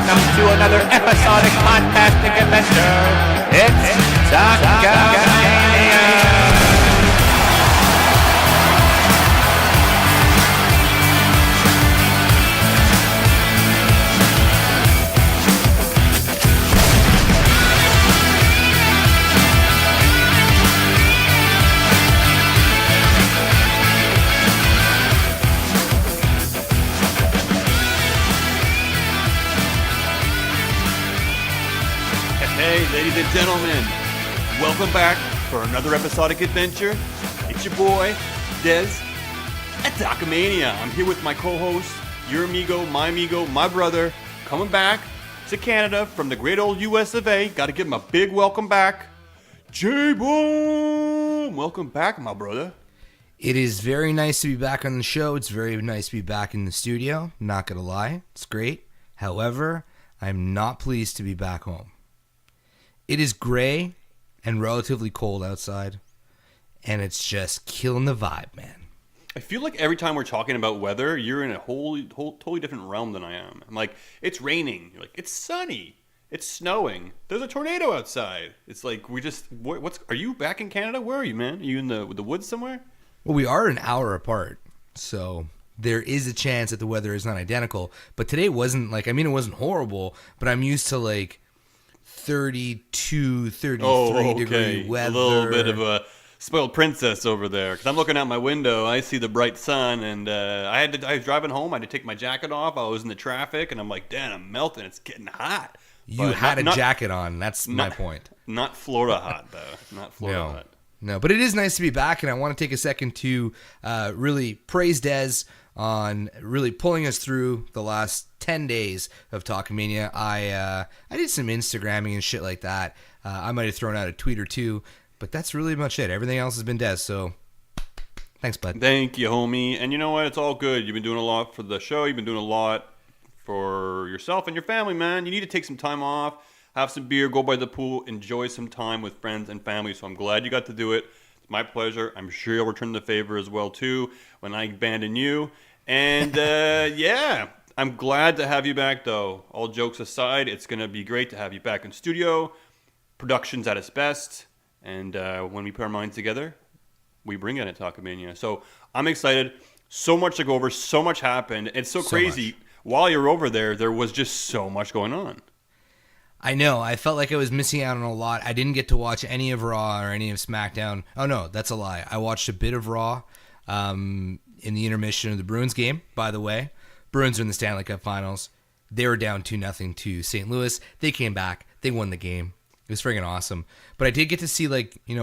welcome to another episodic podcasting adventure. It's Talkamania. Hey, ladies and gentlemen, welcome back for another episodic adventure. It's your boy, Dez, at Talkamania. I'm here with my co-host, your amigo, my brother, coming back to Canada from the great old US of A. Got to give him a big welcome back. J-Boom! Welcome back, my brother. It is very nice to be back on the show. It's very nice to be back in the studio. Not going to lie. It's great. However, I'm not pleased to be back home. It is gray and relatively cold outside, and it's just killing the vibe, man. I feel like every time we're talking about weather, you're in a totally different realm than I am. I'm like, it's raining. You're like, it's sunny. It's snowing. There's a tornado outside. It's like, are you back in Canada? Where are you, man? Are you in the woods somewhere? Well, we are an hour apart, so there is a chance that the weather is not identical. But today wasn't it wasn't horrible, but I'm used to 32, 33 degree weather. A little bit of a spoiled princess over there. Because I'm looking out my window, I see the bright sun, and I was driving home. I had to take my jacket off. I was in the traffic, and I'm like, damn, I'm melting. It's getting hot. You had a jacket on. That's my point. Not Florida hot, though. Not Florida hot. No, but it is nice to be back, and I want to take a second to really praise Dez on really pulling us through the last 10 days of Talkamania. I did some Instagramming and shit like that. I might have thrown out a tweet or two, but that's really much it. Everything else has been Dez, so thanks, bud. Thank you, homie. And you know what? It's all good. You've been doing a lot for the show. You've been doing a lot for yourself and your family, man. You need to take some time off, have some beer, go by the pool, enjoy some time with friends and family. So I'm glad you got to do it. It's my pleasure. I'm sure you'll return the favor as well, too, when I abandon you. And, yeah, I'm glad to have you back, though. All jokes aside, it's going to be great to have you back in studio. Production's at its best. And when we put our minds together, we bring it at Talkamania. So I'm excited. So much to go over. So much happened. It's so crazy. Much. While you're over there was just so much going on. I know. I felt like I was missing out on a lot. I didn't get to watch any of Raw or any of Smackdown. Oh, no, that's a lie. I watched a bit of Raw in the intermission of the Bruins game, by the way. Bruins are in the Stanley Cup Finals. They were down 2-0 to St. Louis. They came back. They won the game. It was friggin' awesome. But I did get to see,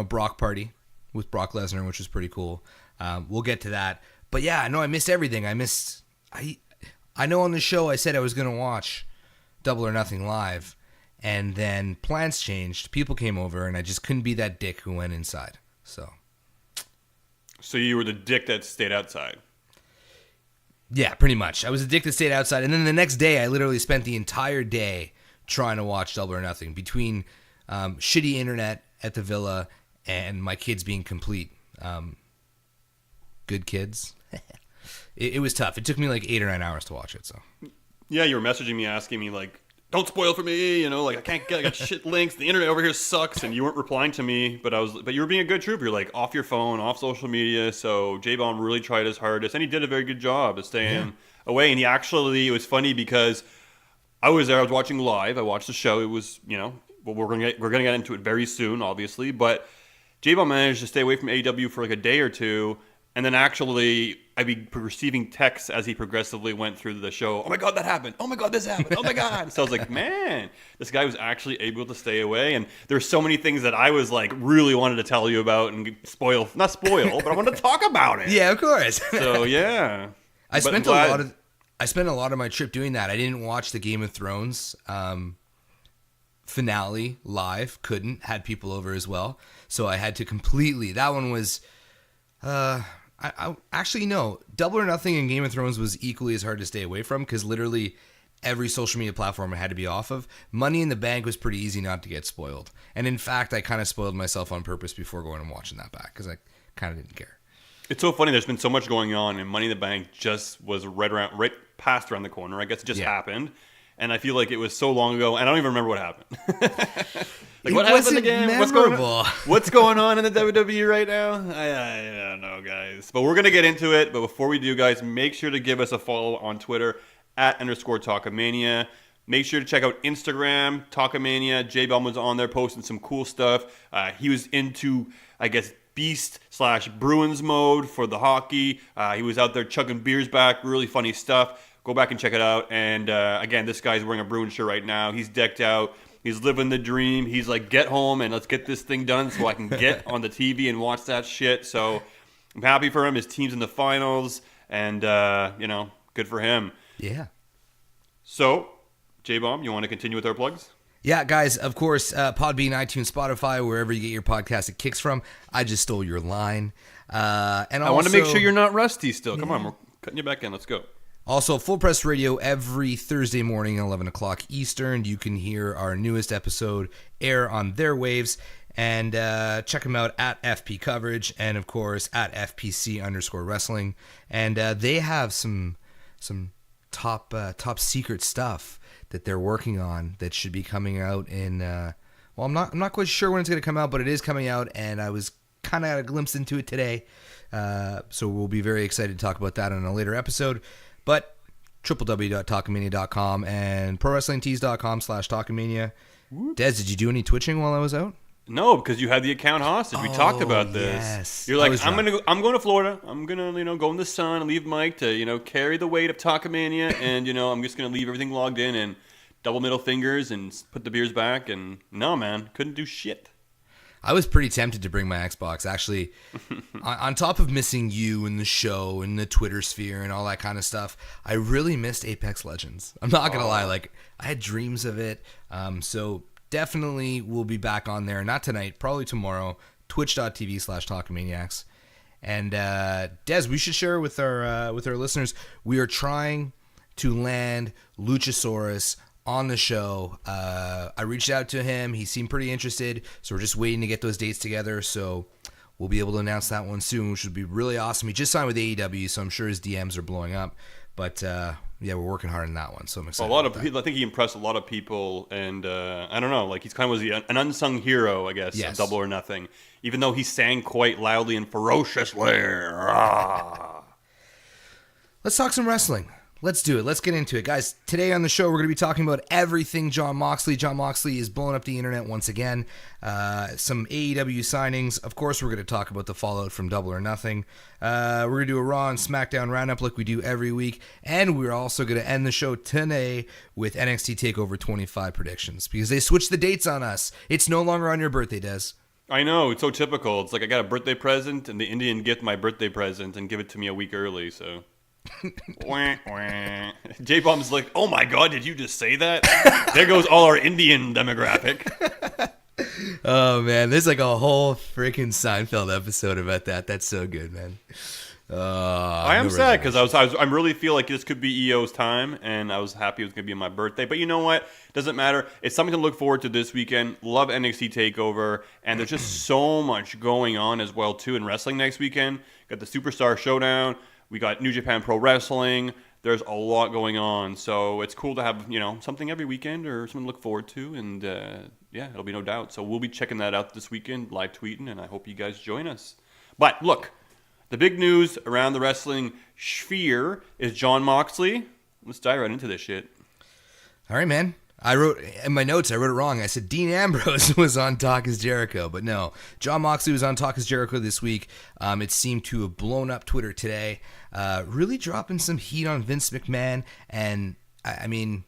Brock Party with Brock Lesnar, which was pretty cool. We'll get to that. But, yeah, no, I missed everything. I know on the show I said I was going to watch Double or Nothing live. And then plans changed. People came over, and I just couldn't be that dick who went inside. So you were the dick that stayed outside? Yeah, pretty much. I was a dick that stayed outside. And then the next day, I literally spent the entire day trying to watch Double or Nothing between shitty internet at the villa and my kids being complete good kids. It was tough. It took me 8 or 9 hours to watch it. So yeah, you were messaging me, asking me don't spoil for me, I got shit links. The internet over here sucks, and you weren't replying to me. But you were being a good trooper. You're off your phone, off social media. So J-Bomb really tried his hardest, and he did a very good job of staying away. And it was funny because I was there. I was watching live. I watched the show. It was, we're gonna get into it very soon, obviously. But J-Bomb managed to stay away from AEW for a day or two. And then actually, I'd be receiving texts as he progressively went through the show. Oh my God, that happened. Oh my God, this happened. Oh my God. So I was like, man, this guy was actually able to stay away. And there's so many things that I was really wanted to tell you about and not spoil, but I wanted to talk about it. Yeah, of course. So yeah. I spent a lot of my trip doing that. I didn't watch the Game of Thrones finale live. Had people over as well. So I had to that one was, I actually, no. Double or Nothing and Game of Thrones was equally as hard to stay away from because literally every social media platform I had to be off of. Money in the Bank was pretty easy not to get spoiled. And in fact, I kind of spoiled myself on purpose before going and watching that back because I kind of didn't care. It's so funny. There's been so much going on, and Money in the Bank just was right passed around the corner. I guess it just happened. and I feel like it was so long ago, and I don't even remember what happened. Like, It what happened wasn't again? memorable. What's going on in the WWE right now? I don't know, guys. But we're going to get into it. But before we do, guys, make sure to give us a follow on Twitter @_Talkamania. Make sure to check out Instagram, Talkamania. J-Bomb was on there posting some cool stuff. He was into, I guess, Beast/Bruins mode for the hockey. He was out there chugging beers back. Really funny stuff. Go back and check it out. And again, this guy's wearing a Bruins shirt right now. He's decked out. He's living the dream. He's like, get home and let's get this thing done so I can get on the TV and watch that shit. So I'm happy for him. His team's in the finals. And, good for him. Yeah. So, J-Bomb, you want to continue with our plugs? Yeah, guys, of course, Podbean, iTunes, Spotify, wherever you get your podcast, it kicks from. I just stole your line. And I want to make sure you're not rusty still. Come on, we're cutting you back in. Let's go. Also, Full Press Radio every Thursday morning at 11 o'clock Eastern. You can hear our newest episode air on their waves. And check them out at FP Coverage and, of course, at FPC_Wrestling. And they have some top secret stuff that they're working on that should be coming out in I'm not quite sure when it's going to come out, but it is coming out, and I was kind of got a glimpse into it today. So we'll be very excited to talk about that in a later episode. But www.talkamania.com and prowrestlingtees.com/talkamania. Des, did you do any twitching while I was out? No, because you had the account hostage. We talked about this. Yes. You're like, I'm going to Florida. I'm gonna go in the sun and leave Mike to carry the weight of Talkamania, and I'm just gonna leave everything logged in and double middle fingers and put the beers back. And no, man, couldn't do shit. I was pretty tempted to bring my Xbox. Actually, on top of missing you and the show and the Twitter sphere and all that kind of stuff, I really missed Apex Legends. I'm not gonna lie, like I had dreams of it. So definitely we'll be back on there. Not tonight, probably tomorrow. Twitch.tv/Talkamaniacs. And Des, we should share with our listeners. We are trying to land Luchasaurus on the show. I reached out to him. He seemed pretty interested, so we're just waiting to get those dates together. So we'll be able to announce that one soon, which would be really awesome. He just signed with AEW, so I'm sure his DMs are blowing up. But we're working hard on that one, so I'm excited. A lot of people, I think he impressed a lot of people, and I don't know, like he's kind of was an unsung hero, I guess, of Double or Nothing. Even though he sang quite loudly and ferociously. Let's talk some wrestling. Let's do it. Let's get into it. Guys, today on the show, we're going to be talking about everything Jon Moxley. Jon Moxley is blowing up the internet once again. Some AEW signings. Of course, we're going to talk about the fallout from Double or Nothing. We're going to do a Raw and Smackdown roundup like we do every week. And we're also going to end the show today with NXT TakeOver XXV Predictions because they switched the dates on us. It's no longer on your birthday, Des. I know. It's so typical. It's like I got a birthday present and the Indian gift my birthday present and give it to me a week early, so... wah, wah. J-Bomb's like, oh my god, did you just say that? There goes all our Indian demographic. Oh man, there's like a whole freaking Seinfeld episode about that. That's so good, man. I am sad because I really feel like this could be EO's time, and I was happy it was going to be on my birthday. But you know what? Doesn't matter. It's something to look forward to this weekend. Love NXT TakeOver, and there's just so much going on as well too in wrestling next weekend. Got the Superstar Showdown. We got New Japan Pro Wrestling. There's a lot going on. So it's cool to have, something every weekend or something to look forward to. And, it'll be no doubt. So we'll be checking that out this weekend, live tweeting, and I hope you guys join us. But look, the big news around the wrestling sphere is Jon Moxley. Let's dive right into this shit. All right, man. I wrote in my notes, I wrote it wrong. I said Dean Ambrose was on Talk is Jericho, but no. Jon Moxley was on Talk is Jericho this week. It seemed to have blown up Twitter today. Really dropping some heat on Vince McMahon. And, I mean,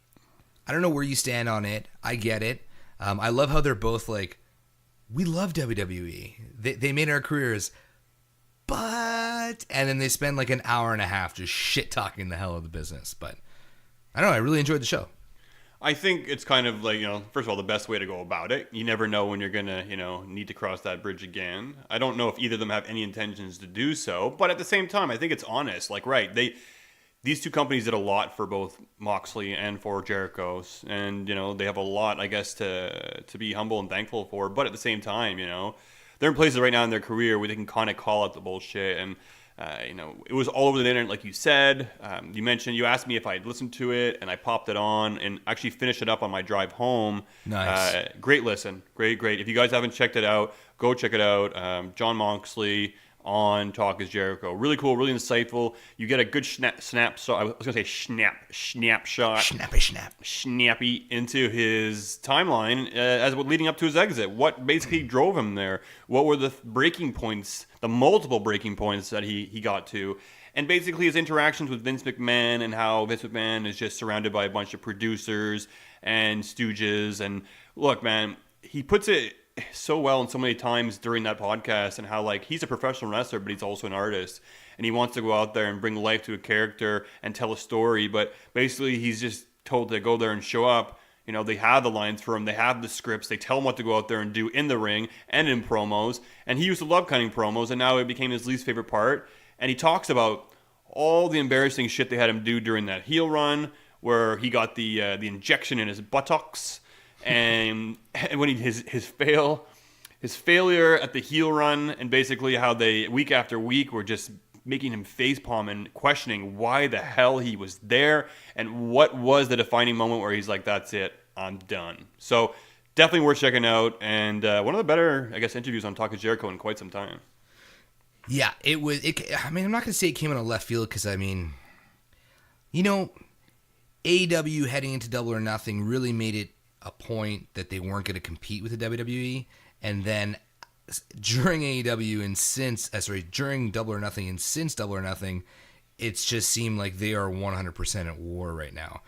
I don't know where you stand on it. I get it. I love how they're both like, we love WWE. They made our careers, but... And then they spend like an hour and a half just shit-talking the hell of the business. But, I don't know. I really enjoyed the show. I think it's kind of like, first of all, the best way to go about it. You never know when you're going to, need to cross that bridge again. I don't know if either of them have any intentions to do so. But at the same time, I think it's honest. Like, right, these two companies did a lot for both Moxley and for Jericho. And, they have a lot, I guess, to be humble and thankful for. But at the same time, they're in places right now in their career where they can kind of call out the bullshit. And It was all over the internet, like you said. You asked me if I'd listened to it, and I popped it on and actually finished it up on my drive home. Nice. Great listen. Great. If you guys haven't checked it out, go check it out. Jon Moxley on Talk is Jericho. Really cool, really insightful. You get a good snapshot. I was going to say snapshot. Snappy into his timeline as leading up to his exit. What basically drove him there? What were the breaking points, the multiple breaking points that he got to? And basically his interactions with Vince McMahon and how Vince McMahon is just surrounded by a bunch of producers and stooges. And look, man, he puts it so well and so many times during that podcast, and how like he's a professional wrestler, but he's also an artist, and he wants to go out there and bring life to a character and tell a story. But basically he's just told to go there and show up. They have the lines for him, they have the scripts, they tell him what to go out there and do in the ring and in promos. And he used to love cutting promos, and now it became his least favorite part. And he talks about all the embarrassing shit they had him do during that heel run, where he got the injection in his buttocks. And when his failure at the heel run, and basically how they week after week were just making him facepalm and questioning why the hell he was there, and what was the defining moment where he's like, that's it, I'm done. So definitely worth checking out, and one of the better, I guess, interviews on Talk is Jericho in quite some time. Yeah, it was. I'm not going to say it came in a left field, because AEW heading into Double or Nothing really made it a point that they weren't going to compete with the WWE, and then during AEW and during Double or Nothing and since Double or Nothing, it's just seemed like they are 100% at war right now.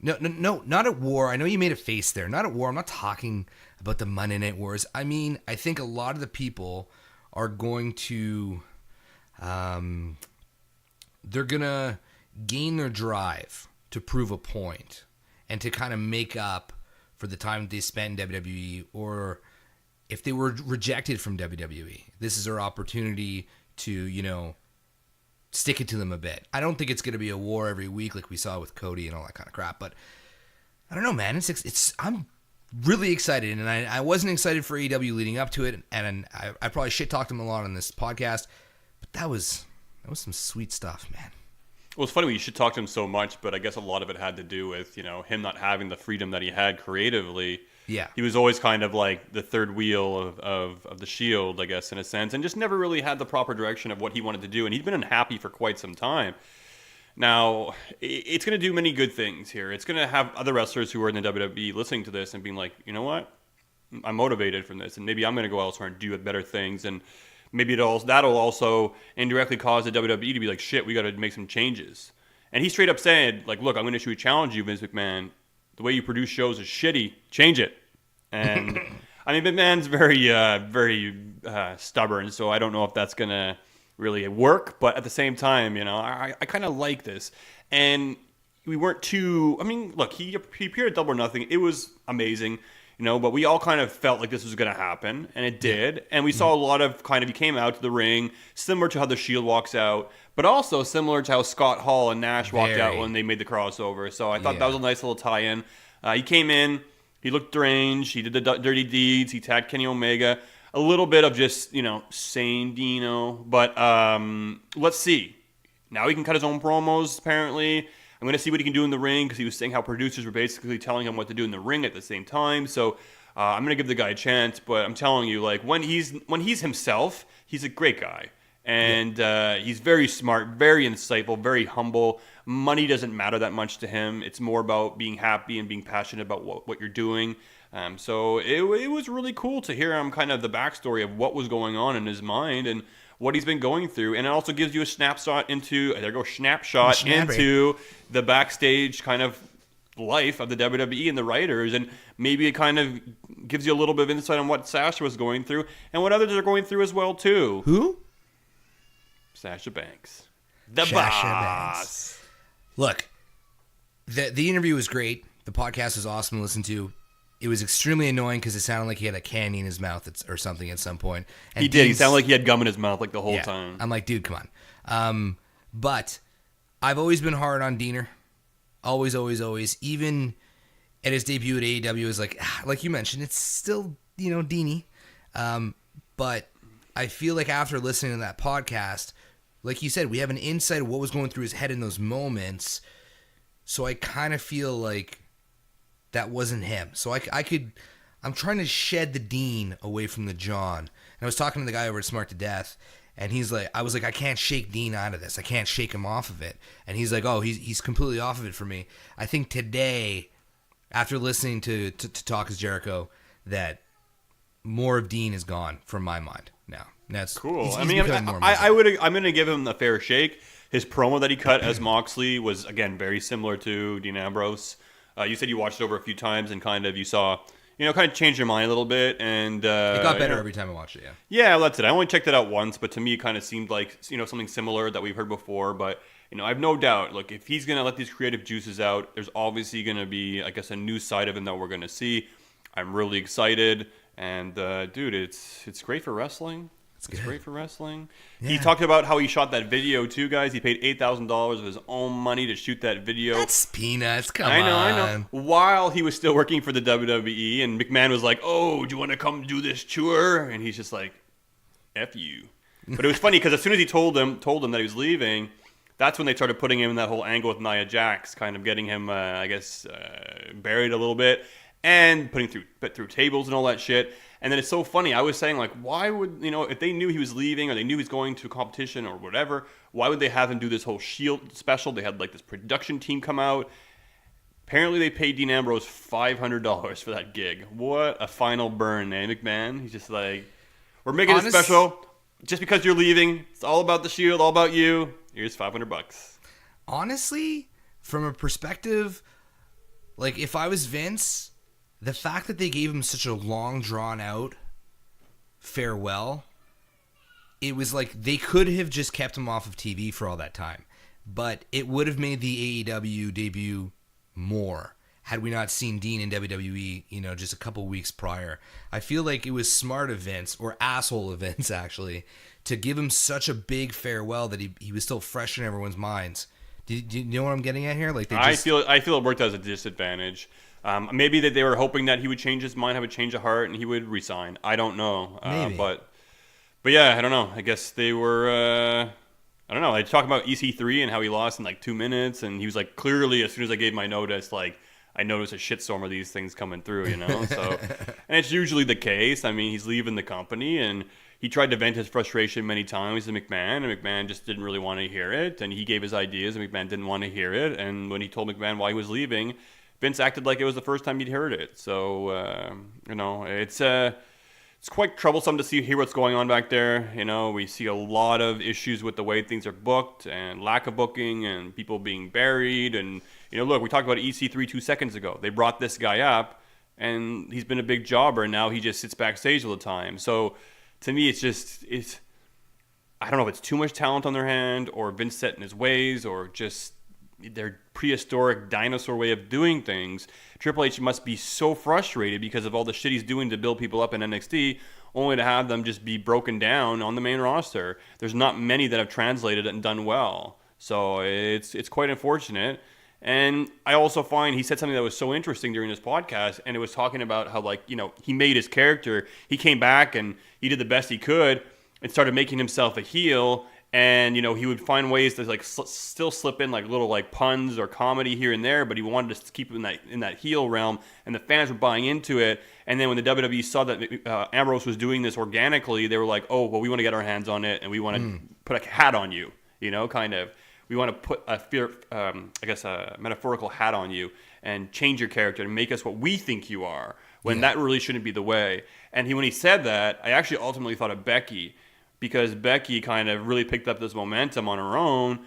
No, not at war. I know you made a face there. Not at war. I'm not talking about the Monday Night Wars. I mean, I think a lot of the people are going to, they're gonna gain their drive to prove a point, and to kind of make up for the time they spent in WWE, or if they were rejected from WWE. This is their opportunity to, stick it to them a bit. I don't think it's going to be a war every week like we saw with Cody and all that kind of crap, but I don't know, man. I'm really excited, and I wasn't excited for AEW leading up to it, and I probably shit-talked him a lot on this podcast, but that was some sweet stuff, man. Well, it's funny when you should talk to him so much, but I guess a lot of it had to do with, him not having the freedom that he had creatively. Yeah. He was always kind of like the third wheel of the Shield, I guess, in a sense, and just never really had the proper direction of what he wanted to do, and he's been unhappy for quite some time. Now, it's going to do many good things here. It's going to have other wrestlers who are in the WWE listening to this and being like, you know what? I'm motivated from this, and maybe I'm going to go elsewhere and do better things, and maybe that'll also indirectly cause the WWE to be like, shit, we got to make some changes. And he straight up said, like, look, I'm going to issue a challenge you, Vince McMahon. The way you produce shows is shitty. Change it. And, I mean, McMahon's very stubborn, so I don't know if that's going to really work. But at the same time, I kind of like this. And we weren't too... I mean, look, he appeared at Double or Nothing. It was amazing. But we all kind of felt like this was going to happen, and it did. And we saw a lot of he came out to the ring, similar to how the Shield walks out, but also similar to how Scott Hall and Nash walked out when they made the crossover. So I thought that was a nice little tie-in. He came in, he looked deranged, he did the dirty deeds, he tagged Kenny Omega. A little bit of just, sane Dino. But let's see. Now he can cut his own promos, apparently. I'm going to see what he can do in the ring, because he was saying how producers were basically telling him what to do in the ring at the same time. So I'm going to give the guy a chance, but I'm telling you, like, when he's himself, he's a great guy. And he's very smart, very insightful, very humble. Money doesn't matter that much to him. It's more about being happy and being passionate about what you're doing. So it was really cool to hear him kind of the backstory of what was going on in his mind and what he's been going through. And it also gives you a snapshot into the backstage kind of life of the WWE and the writers, and maybe it kind of gives you a little bit of insight on what Sasha was going through and what others are going through as well too. Who? Sasha Banks. The boss. Look, the interview was great. The podcast was awesome to listen to. It was extremely annoying because it sounded like he had a candy in his mouth or something at some point. And he did. He sounded like he had gum in his mouth like the whole time. I'm like, dude, come on. But I've always been hard on Diener. Always, always, always. Even at his debut at AEW, it was like you mentioned, it's still, Deanie. But I feel like after listening to that podcast, like you said, we have an insight of what was going through his head in those moments. So I kind of feel like that wasn't him. So I'm trying to shed the Dean away from the Jon. And I was talking to the guy over at Smart to Death, and I was like, I can't shake Dean out of this. I can't shake him off of it. And he's like, oh, he's completely off of it for me. I think today, after listening to Talk is Jericho, that more of Dean is gone from my mind now. That's cool. I'm going to give him a fair shake. His promo that he cut as Moxley was, again, very similar to Dean Ambrose. You said you watched it over a few times and kind of you saw, kind of changed your mind a little bit. And it got better every time I watched it, yeah. Yeah, that's it. I only checked it out once, but to me it kind of seemed like, something similar that we've heard before. But, I have no doubt, look, if he's going to let these creative juices out, there's obviously going to be, I guess, a new side of him that we're going to see. I'm really excited. And, dude, it's great for wrestling. It's great for wrestling. Yeah. He talked about how he shot that video too, guys. He paid $8,000 of his own money to shoot that video. That's peanuts. Come on. I know. While he was still working for the WWE, and McMahon was like, "Oh, do you want to come do this tour?" And he's just like, "F you." But it was funny because as soon as he told him that he was leaving, that's when they started putting him in that whole angle with Nia Jax, kind of getting him, buried a little bit and putting through tables and all that shit. And then it's so funny. I was saying, like, why would, if they knew he was leaving or they knew he was going to a competition or whatever, why would they have him do this whole Shield special? They had, like, this production team come out. Apparently they paid Dean Ambrose $500 for that gig. What a final burn, eh, McMahon? He's just like, we're making it special just because you're leaving. It's all about the Shield, all about you. Here's $500. Honestly, from a perspective, like, if I was Vince, the fact that they gave him such a long, drawn-out farewell, it was like they could have just kept him off of TV for all that time. But it would have made the AEW debut more had we not seen Dean in WWE, just a couple weeks prior. I feel like it was smart of Vince, or asshole of Vince, actually, to give him such a big farewell that he was still fresh in everyone's minds. Do you know what I'm getting at here? Like I feel it worked as a disadvantage. Maybe that they were hoping that he would change his mind, have a change of heart, and he would resign. I don't know. Maybe. But yeah, I don't know. I guess they were, I don't know. They talk about EC3 and how he lost in like 2 minutes. And he was like, clearly, as soon as I gave my notice, like, I noticed a shitstorm of these things coming through, So, and it's usually the case. I mean, he's leaving the company and he tried to vent his frustration many times to McMahon, and McMahon just didn't really want to hear it. And he gave his ideas and McMahon didn't want to hear it. And when he told McMahon why he was leaving, Vince acted like it was the first time he'd heard it. So, it's quite troublesome to hear what's going on back there. We see a lot of issues with the way things are booked and lack of booking and people being buried. And, look, we talked about EC3 2 seconds ago. They brought this guy up, and he's been a big jobber, and now he just sits backstage all the time. So, to me, it's I don't know if it's too much talent on their hand or Vince set in his ways or just their prehistoric dinosaur way of doing things. Triple H must be so frustrated because of all the shit he's doing to build people up in NXT, only to have them just be broken down on the main roster. There's not many that have translated it and done well. So it's quite unfortunate. And I also find he said something that was so interesting during this podcast, and it was talking about how, like, he made his character. He came back and he did the best he could and started making himself a heel. And, he would find ways to, like, still slip in, like, little, like, puns or comedy here and there, but he wanted to keep it in that heel realm, and the fans were buying into it. And then when the WWE saw that Ambrose was doing this organically, they were like, oh, well, we want to get our hands on it, and we want to put a hat on you, kind of. We want to put a metaphorical hat on you and change your character and make us what we think you are, when that really shouldn't be the way. And when he said that, I actually ultimately thought of Becky, because Becky kind of really picked up this momentum on her own,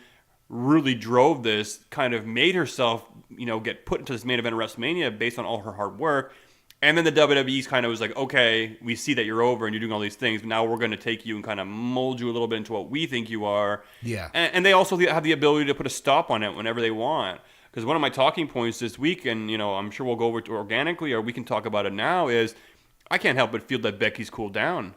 really drove this, kind of made herself, get put into this main event of WrestleMania based on all her hard work. And then the WWE's kind of was like, okay, we see that you're over and you're doing all these things, but now we're going to take you and kind of mold you a little bit into what we think you are. Yeah. And they also have the ability to put a stop on it whenever they want. Because one of my talking points this week, and, I'm sure we'll go over it organically or we can talk about it now, is I can't help but feel that Becky's cooled down.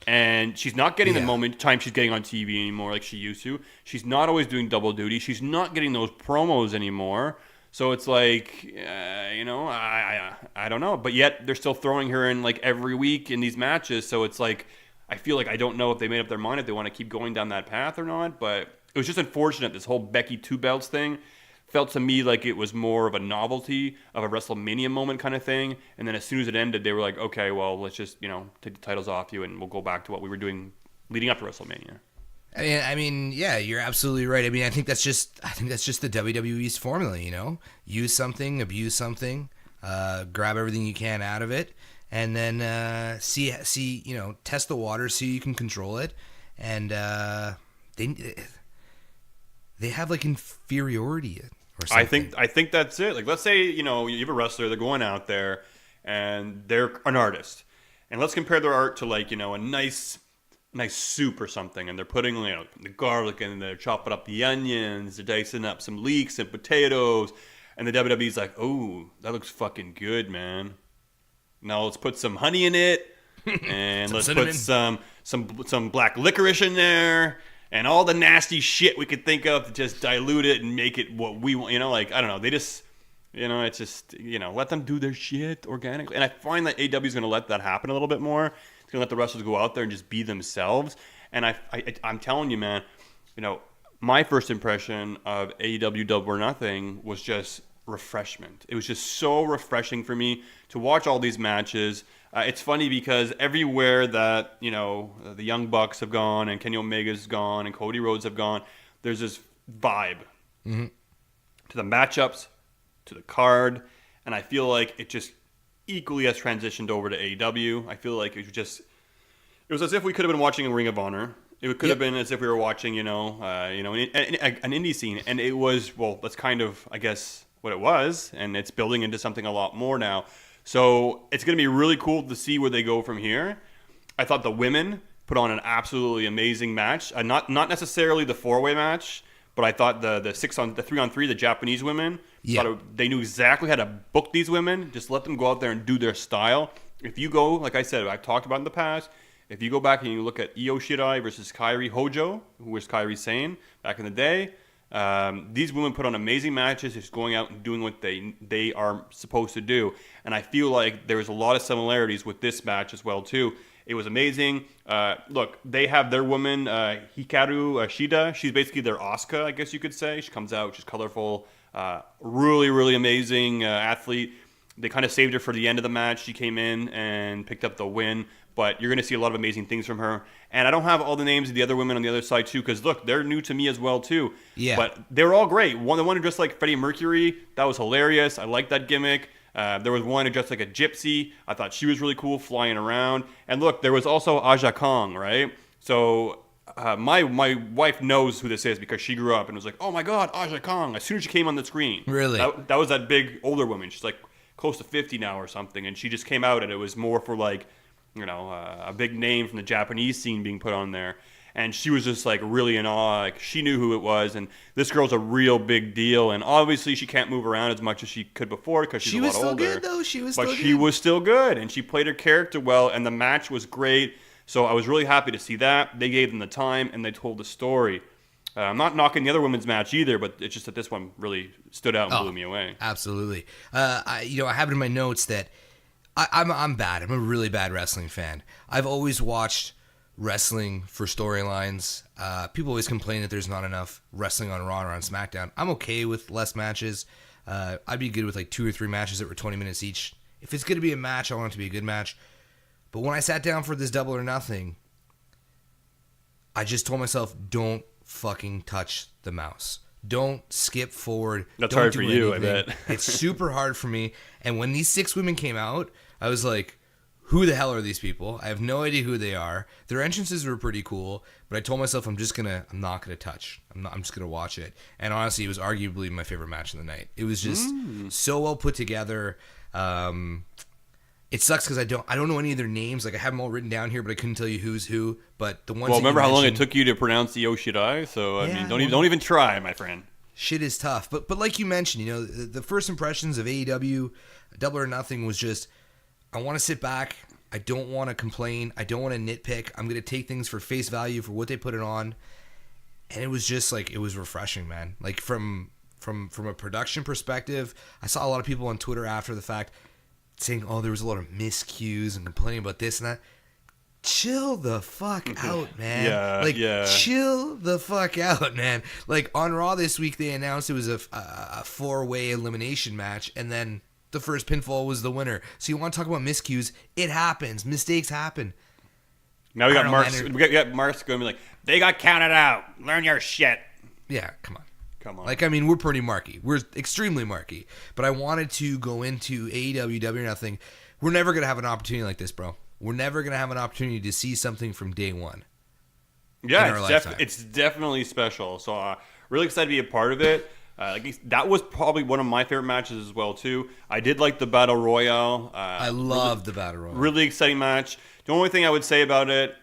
And she's not getting the time she's getting on TV anymore like she used to. She's not always doing double duty. She's not getting those promos anymore. So it's like, I don't know. But yet they're still throwing her in like every week in these matches. So it's like, I feel like I don't know if they made up their mind if they want to keep going down that path or not, but it was just unfortunate. This whole Becky 2 belts thing felt to me like it was more of a novelty of a WrestleMania moment kind of thing. And then as soon as it ended, they were like, okay, well, let's just, take the titles off you and we'll go back to what we were doing leading up to WrestleMania. I mean, yeah, you're absolutely right. I mean, I think that's just the WWE's formula, Use something, abuse something, grab everything you can out of it, and then see, test the water, see you can control it, and they have like inferiority or something. I think that's it. Like, let's say you have a wrestler, they're going out there, and they're an artist, and let's compare their art to like a nice soup or something, and they're putting the garlic in, they're chopping up the onions, they're dicing up some leeks and potatoes, and the WWE's like, oh, that looks fucking good, man. Now let's put some honey in it, and let's cinnamon. put some black licorice in there, and all the nasty shit we could think of to just dilute it and make it what we want. I don't know. They just, it's just, let them do their shit organically. And I find that AEW is going to let that happen a little bit more. It's going to let the wrestlers go out there and just be themselves. And I'm telling you, man, my first impression of AEW Double or Nothing was just refreshment. It was just so refreshing for me to watch all these matches. It's funny because everywhere that, the Young Bucks have gone and Kenny Omega's gone and Cody Rhodes have gone, there's this vibe to the matchups, to the card, and I feel like it just equally has transitioned over to AEW. I feel like it was as if we could have been watching a Ring of Honor. It could have been as if we were watching, an indie scene, and it was, well, that's kind of, I guess, what it was, and it's building into something a lot more now. So it's going to be really cool to see where they go from here. I thought the women put on an absolutely amazing match. Not necessarily the 4-way match, but I thought the 3-on-3, the Japanese women, they knew exactly how to book these women. Just let them go out there and do their style. If you go, like I said, I've talked about in the past, if you go back and you look at Io Shirai versus Kairi Hojo, who was Kairi Sane back in the day, these women put on amazing matches, just going out and doing what they are supposed to do. And I feel like there was a lot of similarities with this match as well, too. It was amazing. Look, they have their woman, Hikaru Shida. She's basically their Asuka, I guess you could say. She comes out, she's colorful, really, really amazing athlete. They kind of saved her for the end of the match. She came in and picked up the win. But you're going to see a lot of amazing things from her. And I don't have all the names of the other women on the other side, too, because, look, they're new to me as well, too. Yeah. But they were all great. The one who dressed like Freddie Mercury, that was hilarious. I liked that gimmick. There was one who dressed like a gypsy. I thought she was really cool, flying around. And, look, there was also Aja Kong, right? So my wife knows who this is because she grew up and was like, oh, my God, Aja Kong, as soon as she came on the screen. Really? That was that big older woman. She's, like, close to 50 now or something. And she just came out, and it was more for, like, a big name from the Japanese scene being put on there. And she was just, like, really in awe. Like, she knew who it was. And this girl's a real big deal. And obviously she can't move around as much as she could before because she's a lot older. She was still good, though. She was still good. And she played her character well. And the match was great. So I was really happy to see that. They gave them the time, and they told the story. I'm not knocking the other women's match either, but it's just that this one really stood out and blew me away. Absolutely. I have it in my notes that I'm bad. I'm a really bad wrestling fan. I've always watched wrestling for storylines. People always complain that there's not enough wrestling on Raw or on SmackDown. I'm okay with less matches. I'd be good with like 2 or 3 matches that were 20 minutes each. If it's going to be a match, I want it to be a good match. But when I sat down for this Double or Nothing, I just told myself, don't fucking touch the mouse. Don't skip forward. That's Don't hard do for you, anything. I bet. It's super hard for me. And when these 6 women came out, I was like, who the hell are these people? I have no idea who they are. Their entrances were pretty cool, but I told myself I'm not gonna touch. I'm just gonna watch it. And honestly, it was arguably my favorite match of the night. It was just so well put together. It sucks because I don't know any of their names. Like I have them all written down here, but I couldn't tell you who's who. But the ones. Well, remember how long it took you to pronounce the Yoshidai? So I mean, don't even try, my friend. Shit is tough. But like you mentioned, the first impressions of AEW Double or Nothing was just, I want to sit back. I don't want to complain. I don't want to nitpick. I'm going to take things for face value for what they put it on. And it was just like, it was refreshing, man. Like from a production perspective, I saw a lot of people on Twitter after the fact saying, oh, there was a lot of miscues and complaining about this and that. chill the fuck out, man. Yeah. Chill the fuck out, man. Like, on Raw this week, they announced it was a 4-way elimination match, and then the first pinfall was the winner. So you want to talk about miscues? It happens. Mistakes happen. Now we got Mark's going to be like, they got counted out. Learn your shit. Yeah, come on. Like, I mean, we're pretty marky. We're extremely marky. But I wanted to go into AEW Double or Nothing. We're never going to have an opportunity like this, bro. We're never going to have an opportunity to see something from day one. Yeah, it's definitely special. So really excited to be a part of it. That was probably one of my favorite matches as well, too. I did like the Battle Royale. I love the Battle Royale. Really exciting match. The only thing I would say about it,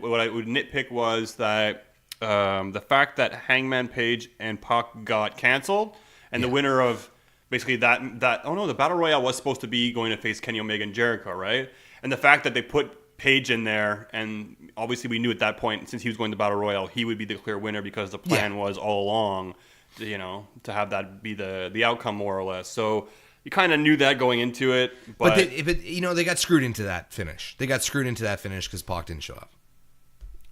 what I would nitpick, was that the fact that Hangman Page and Pac got canceled, and the winner of basically the Battle Royale was supposed to be going to face Kenny Omega and Jericho, right? And the fact that they put Page in there, and obviously we knew at that point, since he was going to Battle Royale, he would be the clear winner because the plan was all along, to have that be the outcome more or less. So you kind of knew that going into it, but they got screwed into that finish. They got screwed into that finish because Pac didn't show up.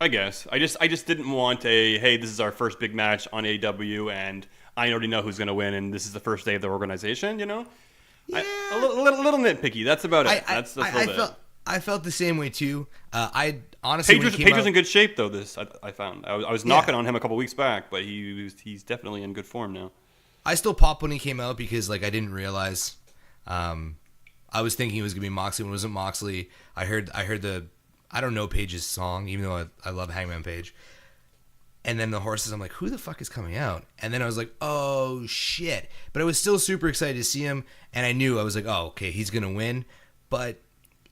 I guess I just didn't want hey, this is our first big match on AEW, and I already know who's going to win, and this is the first day of the organization. Yeah. A little nitpicky. That's about it. I felt the same way too. I honestly, Page was in good shape though. I found I was knocking on him a couple weeks back, but he's definitely in good form now. I still popped when he came out because I didn't realize. I was thinking it was gonna be Moxley when it wasn't Moxley. I heard I don't know Page's song, even though I love Hangman Page. And then the horses, I'm like, who the fuck is coming out? And then I was like, oh shit! But I was still super excited to see him, and I was like, oh okay, he's gonna win. But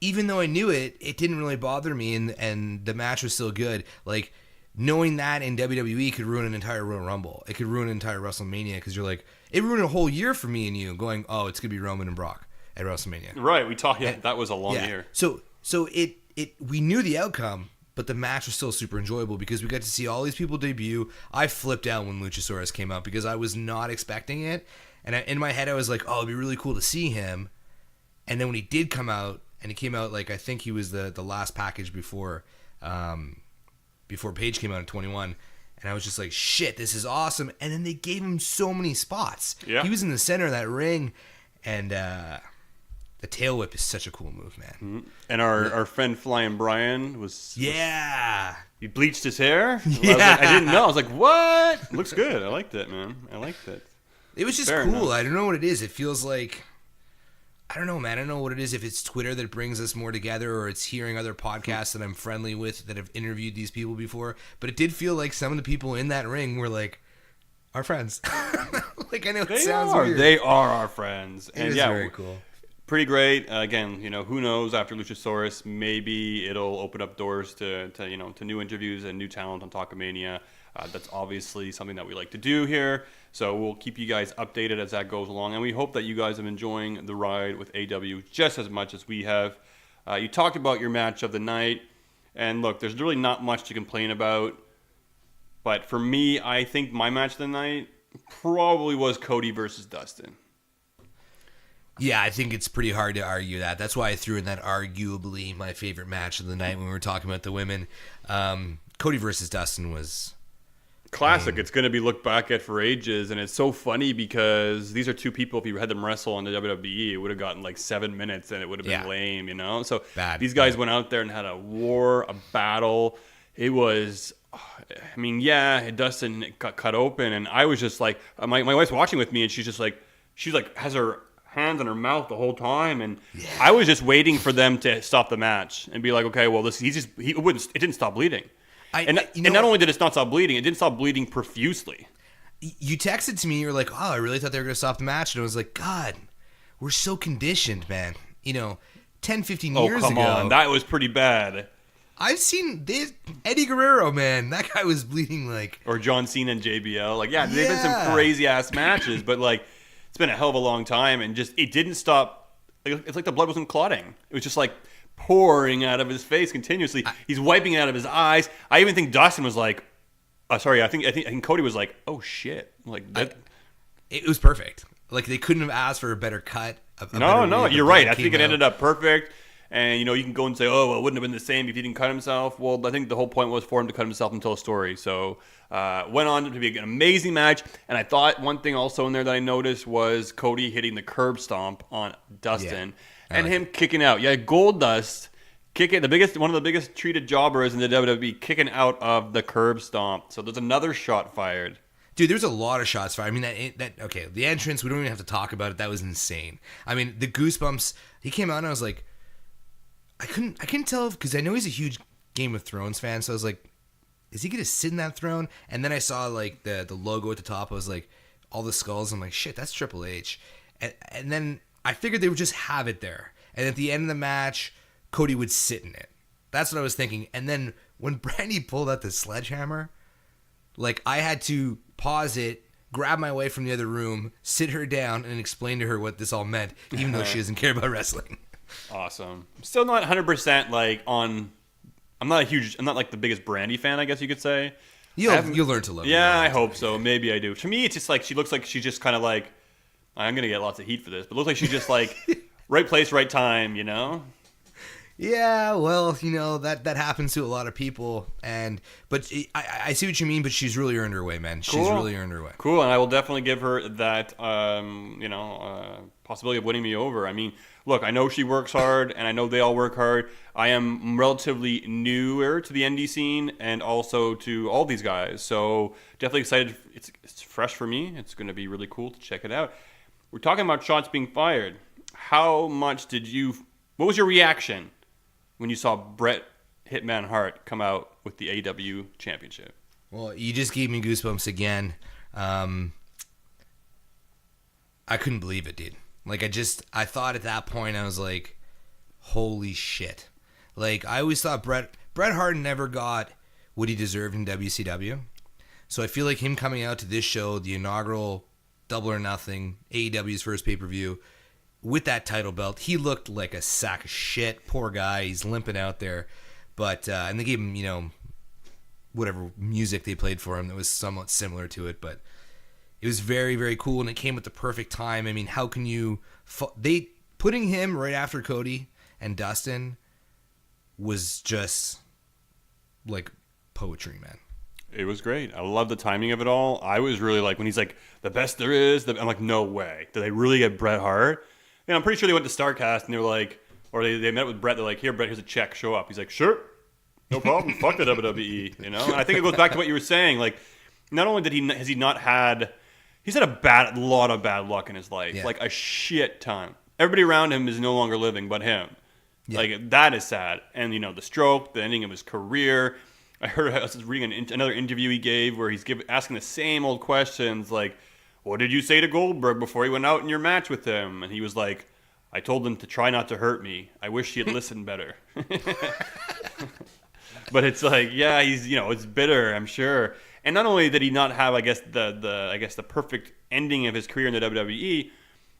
even though I knew it, it didn't really bother me, and the match was still good. Like, knowing that in WWE could ruin an entire Royal Rumble. It could ruin an entire WrestleMania, because you're like, it ruined a whole year for me and you, going, oh, it's going to be Roman and Brock at WrestleMania. Right, we talked, that was a long year. So we knew the outcome, but the match was still super enjoyable because we got to see all these people debut. I flipped out when Luchasaurus came out because I was not expecting it. And in my head, I was like, oh, it'd be really cool to see him. And then when he did come out, and he came out like, I think he was the last package before Page came out in 21. And I was just like, shit, this is awesome. And then they gave him so many spots. Yeah. He was in the center of that ring. And the tail whip is such a cool move, man. Mm-hmm. And our friend Flying Brian was... Yeah. He bleached his hair? Yeah. I didn't know. I was like, what? Looks good. I liked it, man. I liked it. It was just Fair cool. enough. I don't know what it is. It feels like... I don't know, man. I don't know what it is. If it's Twitter that brings us more together, or it's hearing other podcasts that I'm friendly with that have interviewed these people before. But it did feel like some of the people in that ring were like our friends. Like, I know it sounds weird. They are our friends. It was very cool. Pretty great. Again, who knows? After Luchasaurus, maybe it'll open up doors to new interviews and new talent on Talkamania. That's obviously something that we like to do here. So we'll keep you guys updated as that goes along. And we hope that you guys are enjoying the ride with AW just as much as we have. You talked about your match of the night. And look, there's really not much to complain about. But for me, I think my match of the night probably was Cody versus Dustin. Yeah, I think it's pretty hard to argue that. That's why I threw in that arguably my favorite match of the night when we were talking about the women. Cody versus Dustin was... classic. It's going to be looked back at for ages, and it's so funny because these are two people, if you had them wrestle on the WWE, it would have gotten like 7 minutes and it would have been lame, So these guys went out there and had a war, a battle. It was, Dustin got cut open, and I was just like, my wife's watching with me, and she's has her hands in her mouth the whole time, and I was just waiting for them to stop the match and be like, okay, well, it didn't stop bleeding. And not only did it not stop bleeding, it didn't stop bleeding profusely. You texted to me, you were like, oh, I really thought they were going to stop the match. And I was like, God, we're so conditioned, man. 10, 15 years ago. Oh, come on. That was pretty bad. I've seen this. Eddie Guerrero, man. That guy was bleeding like... Or John Cena and JBL. They've been some crazy-ass matches, but, it's been a hell of a long time, and just, it didn't stop. It's like the blood wasn't clotting. It was just, pouring out of his face continuously. He's wiping it out of his eyes. I even think Dustin was like, I think Cody was like, oh shit. It was perfect. They couldn't have asked for a better cut. No, you're right. I think it ended up perfect. And, you can go and say, oh, well, it wouldn't have been the same if he didn't cut himself. Well, I think the whole point was for him to cut himself and tell a story. So went on to be an amazing match. And I thought one thing also in there that I noticed was Cody hitting the curb stomp on Dustin and him kicking out. Yeah, Goldust kicking one of the biggest treated jobbers in the WWE, kicking out of the curb stomp. So there's another shot fired. Dude, there's a lot of shots fired. I mean, okay, the entrance, we don't even have to talk about it. That was insane. I mean, the goosebumps, he came out and I was like, I couldn't tell, because I know he's a huge Game of Thrones fan, so I was like, is he going to sit in that throne? And then I saw, like, the logo at the top. I was like, all the skulls. I'm like, shit, that's Triple H. And then I figured they would just have it there. And at the end of the match, Cody would sit in it. That's what I was thinking. And then when Brandy pulled out the sledgehammer, like, I had to pause it, grab my way from the other room, sit her down, and explain to her what this all meant, even though she doesn't care about wrestling. Awesome. I'm still not 100% like on. I'm not like the biggest Brandy fan, I guess you could say. You'll learn to love her. Yeah, I hope so. Maybe I do. To me, it's just like she looks like she's just kind of like, I'm gonna get lots of heat for this, but it looks like she's just like right place, right time. Yeah, well, that happens to a lot of people, but I see what you mean. But she's really earned her way, man. She's really earned her way. Cool, and I will definitely give her that, possibility of winning me over. I mean, look, I know she works hard, and I know they all work hard. I am relatively newer to the indie scene, and also to all these guys, so definitely excited. It's fresh for me. It's going to be really cool to check it out. We're talking about shots being fired. How much what was your reaction when you saw Bret Hitman Hart come out with the AEW Championship? Well, you just gave me goosebumps again. I couldn't believe it, dude. Like, I thought at that point, I was like, holy shit. Like, I always thought Bret Hart never got what he deserved in WCW. So I feel like him coming out to this show, the inaugural Double or Nothing, AEW's first pay-per-view, with that title belt, he looked like a sack of shit. Poor guy. He's limping out there. But, and they gave him, whatever music they played for him that was somewhat similar to it. But it was very, very cool, and it came at the perfect time. I mean, how can you... putting him right after Cody and Dustin was just, like, poetry, man. It was great. I love the timing of it all. I was really like, when he's like, the best there is, I'm like, no way. Did they really get Bret Hart? And I'm pretty sure they went to StarCast and they were like, or they met with Bret. They're like, here, Bret, here's a check. Show up. He's like, sure, no problem. Fuck the WWE. And I think it goes back to what you were saying. Like, not only has he not had, he's had a lot of bad luck in his life, like a shit ton. Everybody around him is no longer living but him. Yeah. Like, that is sad. And the stroke, the ending of his career. I was reading another interview he gave where he's asking the same old questions, like, what did you say to Goldberg before he went out in your match with him? And he was like, I told him to try not to hurt me. I wish he had listened better. But it's like, yeah, he's, it's bitter, I'm sure. And not only did he not have, I guess, the perfect ending of his career in the WWE,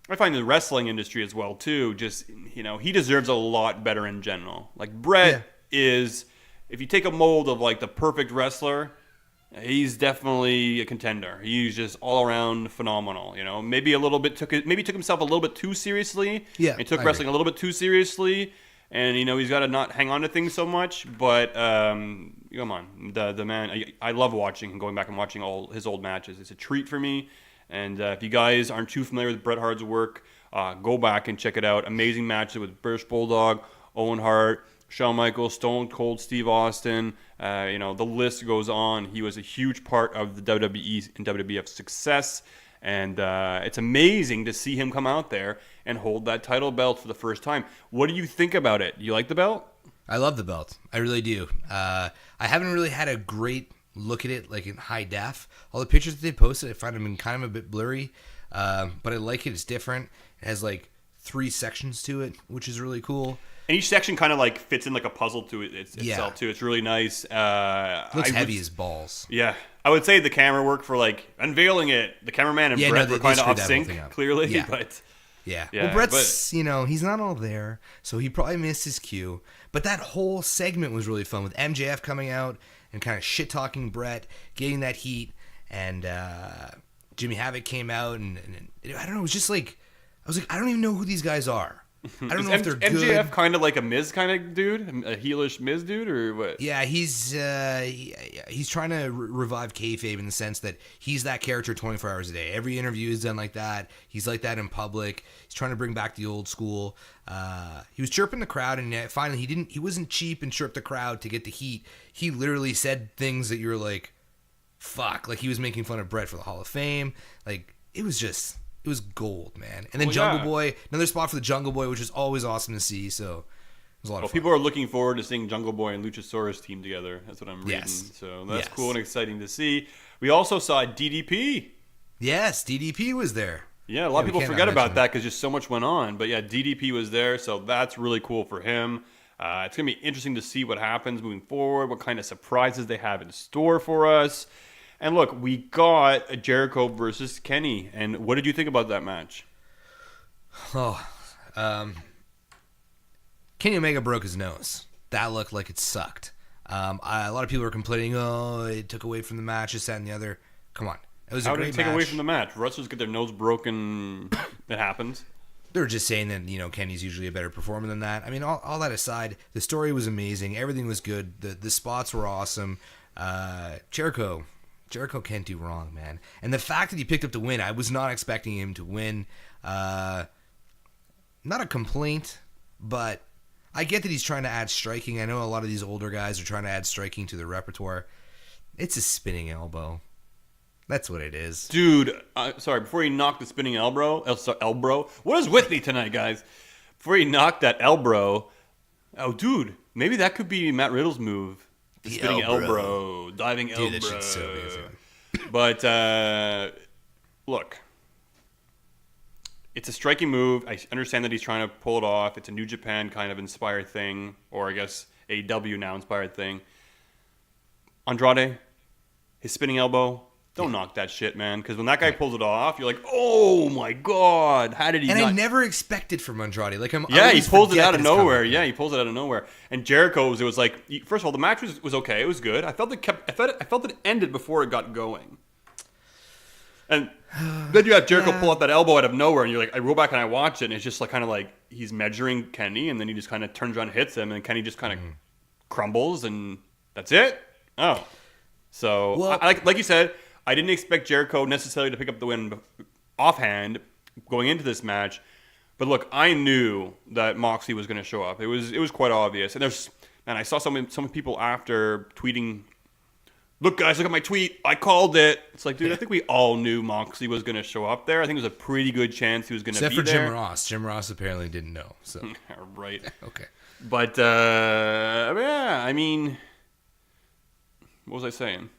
I find the wrestling industry as well, too, just, he deserves a lot better in general. Like, Bret is, if you take a mold of, like, the perfect wrestler, he's definitely a contender. He's just all around phenomenal. Maybe took himself a little bit too seriously. Yeah, he took wrestling a little bit too seriously, and he's got to not hang on to things so much. But come on, the man. I love watching and going back and watching all his old matches. It's a treat for me. And if you guys aren't too familiar with Bret Hart's work, go back and check it out. Amazing matches with British Bulldog, Owen Hart, Shawn Michaels, Stone Cold Steve Austin, the list goes on. He was a huge part of the WWE and WWF's success, and it's amazing to see him come out there and hold that title belt for the first time. What do you think about it? You like the belt? I love the belt. I really do. I haven't really had a great look at it, like in high def. All the pictures that they posted, I find them kind of a bit blurry, but I like it. It's different. It has like 3 sections to it, which is really cool. And each section kind of like fits in like a puzzle to itself too. It's really nice. Looks heavy as balls. Yeah, I would say the camera work for like unveiling it. The cameraman and Bret were kind of off sync, clearly. Yeah. But yeah. Well, Bret's he's not all there, so he probably missed his cue. But that whole segment was really fun with MJF coming out and kind of shit talking Bret, getting that heat, and Jimmy Havoc came out and I don't know. It was just like I was like, I don't even know who these guys are. I don't Is know if they're MJF good. kind of like a Miz kind of dude, a heelish Miz dude, or what? Yeah, he's trying to revive kayfabe in the sense that he's that character 24 hours a day. Every interview is done like that. He's like that in public. He's trying to bring back the old school. He was chirping the crowd, and finally he wasn't cheap and chirped the crowd to get the heat. He literally said things that you're like, fuck. Like he was making fun of Brett for the Hall of Fame. Like it was gold, man. And then Jungle Boy, another spot for the Jungle Boy, which is always awesome to see. So it was a lot of fun. People are looking forward to seeing Jungle Boy and Luchasaurus team together. That's what I'm reading. Yes. So that's cool and exciting to see. We also saw DDP. Yes, DDP was there. Yeah, a lot of people forget about that because just so much went on. But yeah, DDP was there, so that's really cool for him. It's going to be interesting to see what happens moving forward, what kind of surprises they have in store for us. And look, we got a Jericho versus Kenny. And what did you think about that match? Kenny Omega broke his nose. That looked like it sucked. A lot of people were complaining, it took away from the match, this, that, and the other. Come on. It was a great match. How did it take away from the match? Wrestlers get their nose broken. It happens. They were just saying that, Kenny's usually a better performer than that. I mean, all that aside, the story was amazing. Everything was good. The spots were awesome. Jericho can't do wrong, man. And the fact that he picked up the win, I was not expecting him to win. Not a complaint, but I get that he's trying to add striking. I know a lot of these older guys are trying to add striking to their repertoire. It's a spinning elbow. That's what it is. Dude, sorry, before he knocked the spinning elbow, what is with me tonight, guys? Before he knocked that elbow, maybe that could be Matt Riddle's move. The spinning elbow, diving elbow. Dude, that shit's so amazing. But, look, it's a striking move. I understand that he's trying to pull it off. It's a New Japan kind of inspired thing, or I guess AEW now inspired thing. Andrade, his spinning elbow, don't knock that shit, man. Because when that guy pulls it off, you're like, oh my god, how did he? And I never expected from Andrade. Like he pulls it out of nowhere. Yeah, he pulls it out of nowhere. And Jericho's, it was like, first of all, the match was okay. It was good. I felt it ended before it got going. And then you have Jericho pull out that elbow out of nowhere, and you're like, I roll back and I watch it, and it's just like kind of like he's measuring Kenny, and then he just kind of turns around and hits him, and Kenny just kind of crumbles, and that's it. Oh, so like you said, I didn't expect Jericho necessarily to pick up the win offhand going into this match, but look, I knew that Moxley was going to show up. It was quite obvious, and I saw some people after tweeting, "Look, guys, look at my tweet. I called it." It's like, dude, I think we all knew Moxley was going to show up there. I think it was a pretty good chance he was going to be there. Except for Jim Ross. Jim Ross apparently didn't know. So right. Okay. But yeah, I mean, what was I saying?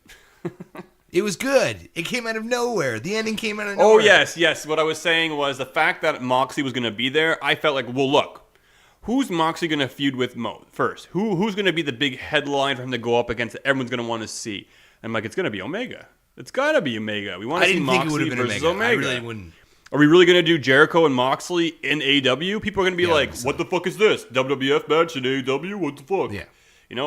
It was good. It came out of nowhere. The ending came out of nowhere. Oh, yes. What I was saying was the fact that Moxley was going to be there, I felt like, well, look, who's Moxley going to feud with first? Who's going to be the big headline for him to go up against that everyone's going to want to see? I'm like, it's going to be Omega. It's got to be Omega. We want to see Moxley versus Omega. I really wouldn't. Are we really going to do Jericho and Moxley in AEW? People are going to be like, what the fuck is this? WWF match in AEW? What the fuck? Yeah.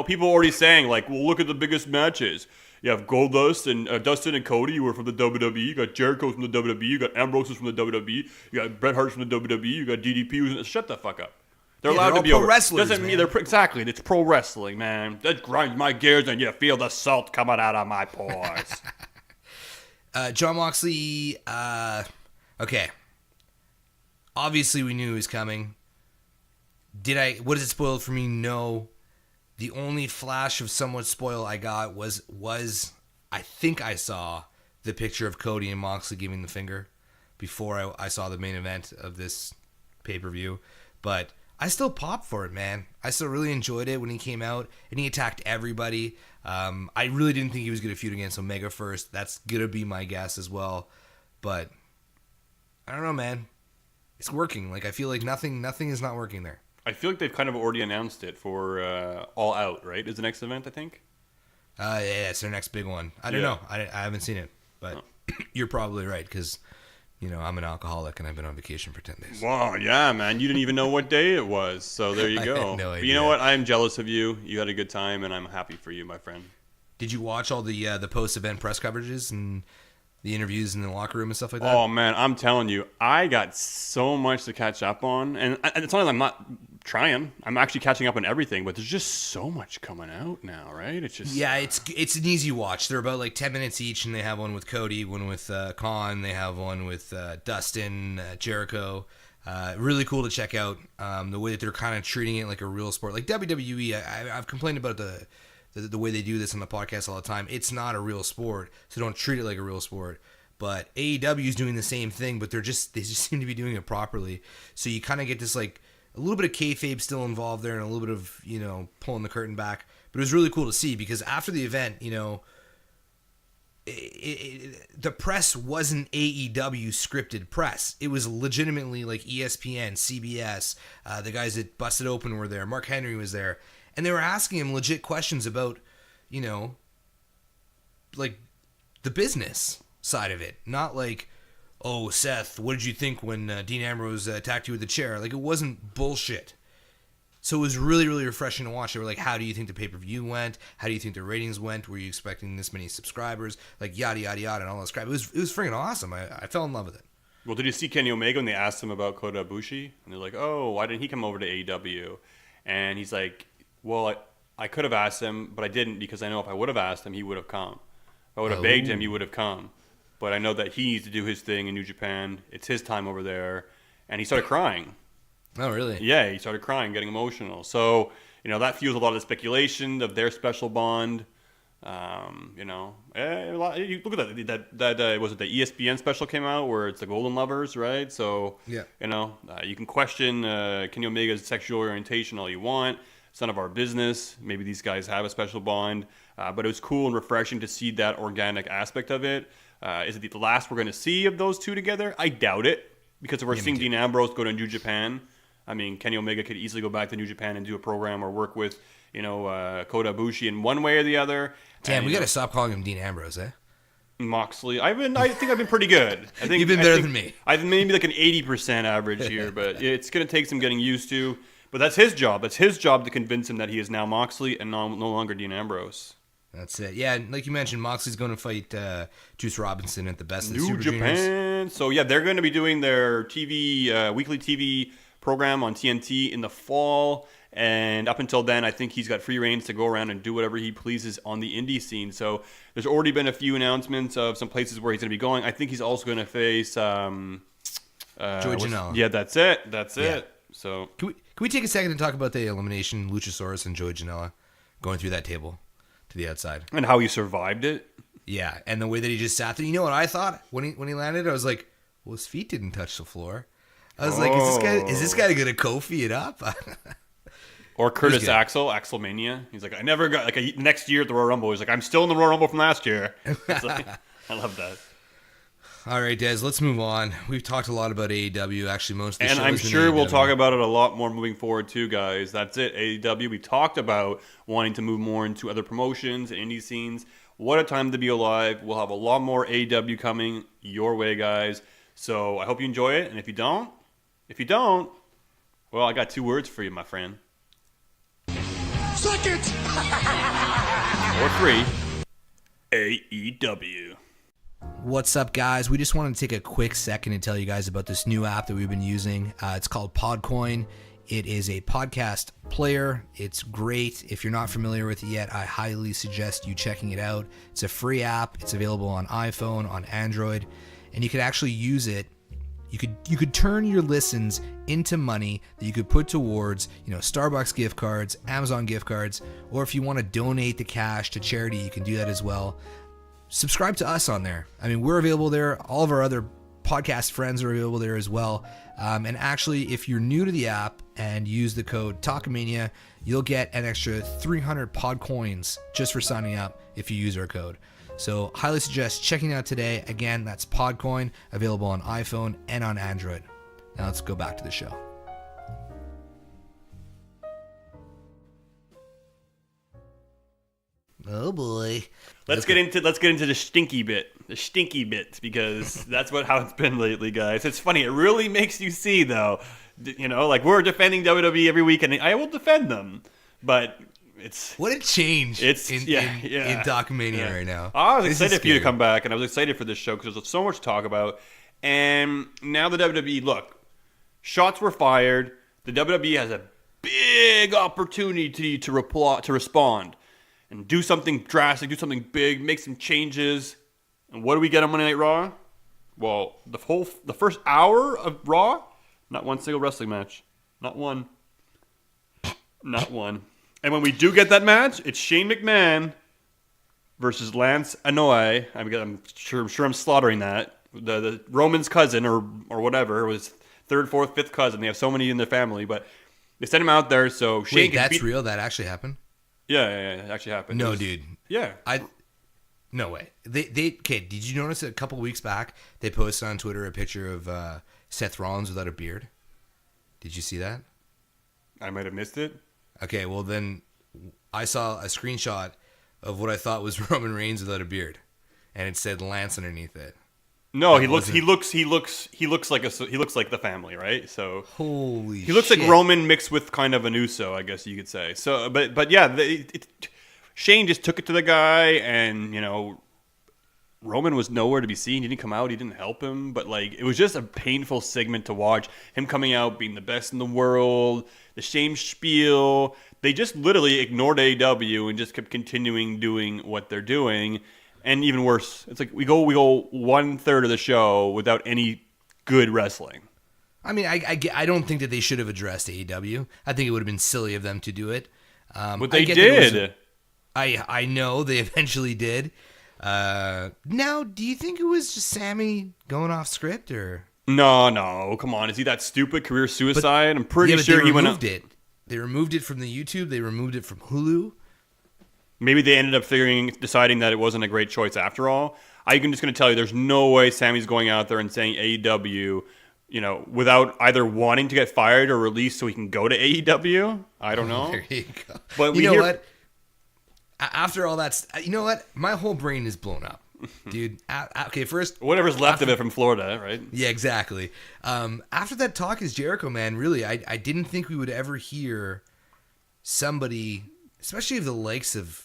People are already saying, like, well, look at the biggest matches. You have Goldust and Dustin and Cody, who are from the WWE. You got Jericho from the WWE. You got Ambrose from the WWE. You got Bret Hart from the WWE. You got DDP. Who's shut the fuck up. They're allowed to be pro over. Wrestlers, Doesn't mean exactly. It's pro wrestling, man. That grinds my gears, and you feel the salt coming out of my pores. Jon Moxley. Okay. Obviously, we knew he was coming. What is it spoiled for me? No. The only flash of somewhat spoil I got was I think I saw the picture of Cody and Moxley giving the finger before I saw the main event of this pay-per-view. But I still popped for it, man. I still really enjoyed it when he came out and he attacked everybody. I really didn't think he was going to feud against Omega first. That's going to be my guess as well. But I don't know, man. It's working. Like, I feel like nothing is not working there. I feel like they've kind of already announced it for All Out, right? Is the next event, I think? Yeah, it's their next big one. I don't know. I haven't seen it, but you're probably right because, I'm an alcoholic and I've been on vacation for 10 days. Wow, yeah, man. You didn't even know what day it was, so there you go. I had no idea. But you know what? I'm jealous of you. You had a good time, and I'm happy for you, my friend. Did you watch all the post-event press coverages and The interviews in the locker room and stuff like that? Oh, man, I'm telling you, I got so much to catch up on. And it's not like I'm not trying. I'm actually catching up on everything, but there's just so much coming out now, right? It's just... Yeah, it's an easy watch. They're about like 10 minutes each, and they have one with Cody, one with Khan, they have one with Dustin, Jericho. Really cool to check out the way that they're kind of treating it like a real sport. Like WWE, I've complained about the way they do this on the podcast all the time. It's not a real sport, so don't treat it like a real sport. But AEW is doing the same thing, but they just seem to be doing it properly. So you kind of get this like a little bit of kayfabe still involved there, and a little bit of pulling the curtain back. But it was really cool to see because after the event, the press wasn't AEW scripted press. It was legitimately like ESPN, CBS. The guys that busted open were there. Mark Henry was there. And they were asking him legit questions about, like the business side of it. Not like, oh, Seth, what did you think when Dean Ambrose attacked you with the chair? Like, it wasn't bullshit. So it was really, really refreshing to watch. They were like, how do you think the pay-per-view went? How do you think the ratings went? Were you expecting this many subscribers? Like, yada, yada, yada, and all this crap. It was freaking awesome. I fell in love with it. Well, did you see Kenny Omega when they asked him about Kota Ibushi? And they're like, oh, why didn't he come over to AEW? And he's like, well, I could have asked him, but I didn't because I know if I would have asked him, he would have come. If I would have begged him, he would have come. But I know that he needs to do his thing in New Japan. It's his time over there. And he started crying. Oh, really? Yeah, he started crying, getting emotional. So, that fuels a lot of the speculation of their special bond. You look at that was it the ESPN special came out where it's the Golden Lovers, right? So, yeah. You can question Kenny Omega's sexual orientation all you want. It's none of our business. Maybe these guys have a special bond. But it was cool and refreshing to see that organic aspect of it. Is it the last we're going to see of those two together? I doubt it. Because if we're seeing Dean Ambrose go to New Japan, I mean, Kenny Omega could easily go back to New Japan and do a program or work with, Kota Ibushi in one way or the other. Damn, we got to stop calling him Dean Ambrose, eh? Moxley. I think I've been pretty good. I think you've been better than me. I've maybe like an 80% average here, but it's going to take some getting used to. But that's his job. That's his job to convince him that he is now Moxley and no longer Dean Ambrose. That's it. Yeah, like you mentioned, Moxley's going to fight Juice Robinson at the Best of the New Super Japan. Juniors. So yeah, they're going to be doing their weekly TV program on TNT in the fall. And up until then, I think he's got free reigns to go around and do whatever he pleases on the indie scene. So there's already been a few announcements of some places where he's going to be going. I think he's also going to face Joey Janela. Yeah, that's it. That's it. So Can we take a second to talk about the elimination, Luchasaurus and Joey Janela going through that table to the outside? And how he survived it. Yeah, and the way that he just sat there. You know what I thought when he landed? I was like, well, his feet didn't touch the floor. I was like, is this guy going to Kofi it up? Or Curtis Axel, Axelmania. He's like, I never got, next year at the Royal Rumble, he's like, I'm still in the Royal Rumble from last year. It's like, I love that. All right, Des, let's move on. We've talked a lot about AEW, actually most of the And shows I'm in sure we'll AEW. talk about it a lot more moving forward too, guys. That's it, AEW. We talked about wanting to move more into other promotions and indie scenes. What a time to be alive. We'll have a lot more AEW coming your way, guys. So I hope you enjoy it. And if you don't, well, I got 2 words for you, my friend. Suck it! Or 3. AEW. What's up, guys? We just wanted to take a quick second to tell you guys about this new app that we've been using. It's called Podcoin. It is a podcast player. It's great. If you're not familiar with it yet, I highly suggest you checking it out. It's a free app. It's available on iPhone, on Android, and you could actually use it. You could turn your listens into money that you could put towards, Starbucks gift cards, Amazon gift cards, or if you want to donate the cash to charity, you can do that as well. Subscribe to us on there. I mean, we're available there. All of our other podcast friends are available there as well. And actually, if you're new to the app and use the code Talkamania, you'll get an extra 300 pod coins just for signing up if you use our code. So highly suggest checking it out today. Again, that's Podcoin, available on iPhone and on Android. Now let's go back to the show. Oh boy. Let's get into the stinky bit, because that's how it's been lately, guys. It's funny. It really makes you see, though. We're defending WWE every week, and I will defend them. But What a change in Talkamania right now. I was excited for you to come back, and I was excited for this show because there's so much to talk about. And now the WWE, look, shots were fired. The WWE has a big opportunity to respond and do something drastic, do something big, make some changes. And what do we get on Monday Night Raw? Well, the first hour of Raw, not one single wrestling match. Not one. Not one. And when we do get that match, it's Shane McMahon versus Lance Anoa'i. I'm sure I'm slaughtering that. The Roman's cousin or whatever, was third, fourth, fifth cousin. They have so many in their family, but they sent him out there so Shane can that's real? That actually happened? Yeah, it actually happened. No, dude. Yeah. No way. Okay, did you notice a couple weeks back they posted on Twitter a picture of Seth Rollins without a beard? Did you see that? I might have missed it. Okay, well then I saw a screenshot of what I thought was Roman Reigns without a beard, and it said Lance underneath it. No, he looks like the family, right? So holy, he looks like Roman mixed with kind of an Uso, I guess you could say. So, but yeah, Shane just took it to the guy, and Roman was nowhere to be seen. He didn't come out. He didn't help him. But it was just a painful segment to watch. Him coming out, being the best in the world, the shame spiel. They just literally ignored AEW and just kept continuing doing what they're doing. And even worse, it's like we go 1/3 of the show without any good wrestling. I mean, I don't think that they should have addressed AEW. I think it would have been silly of them to do it. But they did. I know they eventually did. Now, do you think it was just Sammy going off script or? No, come on. Is he that stupid? Career suicide? I'm pretty sure he went up. They removed it from the YouTube. They removed it from Hulu. Maybe they ended up deciding that it wasn't a great choice after all. I'm just going to tell you, there's no way Sammy's going out there and saying AEW, without either wanting to get fired or released so he can go to AEW. I don't know. There you go. But you know what? After all that, you know what? My whole brain is blown up, dude. Okay, first, whatever's left of it from Florida, right? Yeah, exactly. After that talk is Jericho, man. Really, I didn't think we would ever hear somebody, especially of the likes of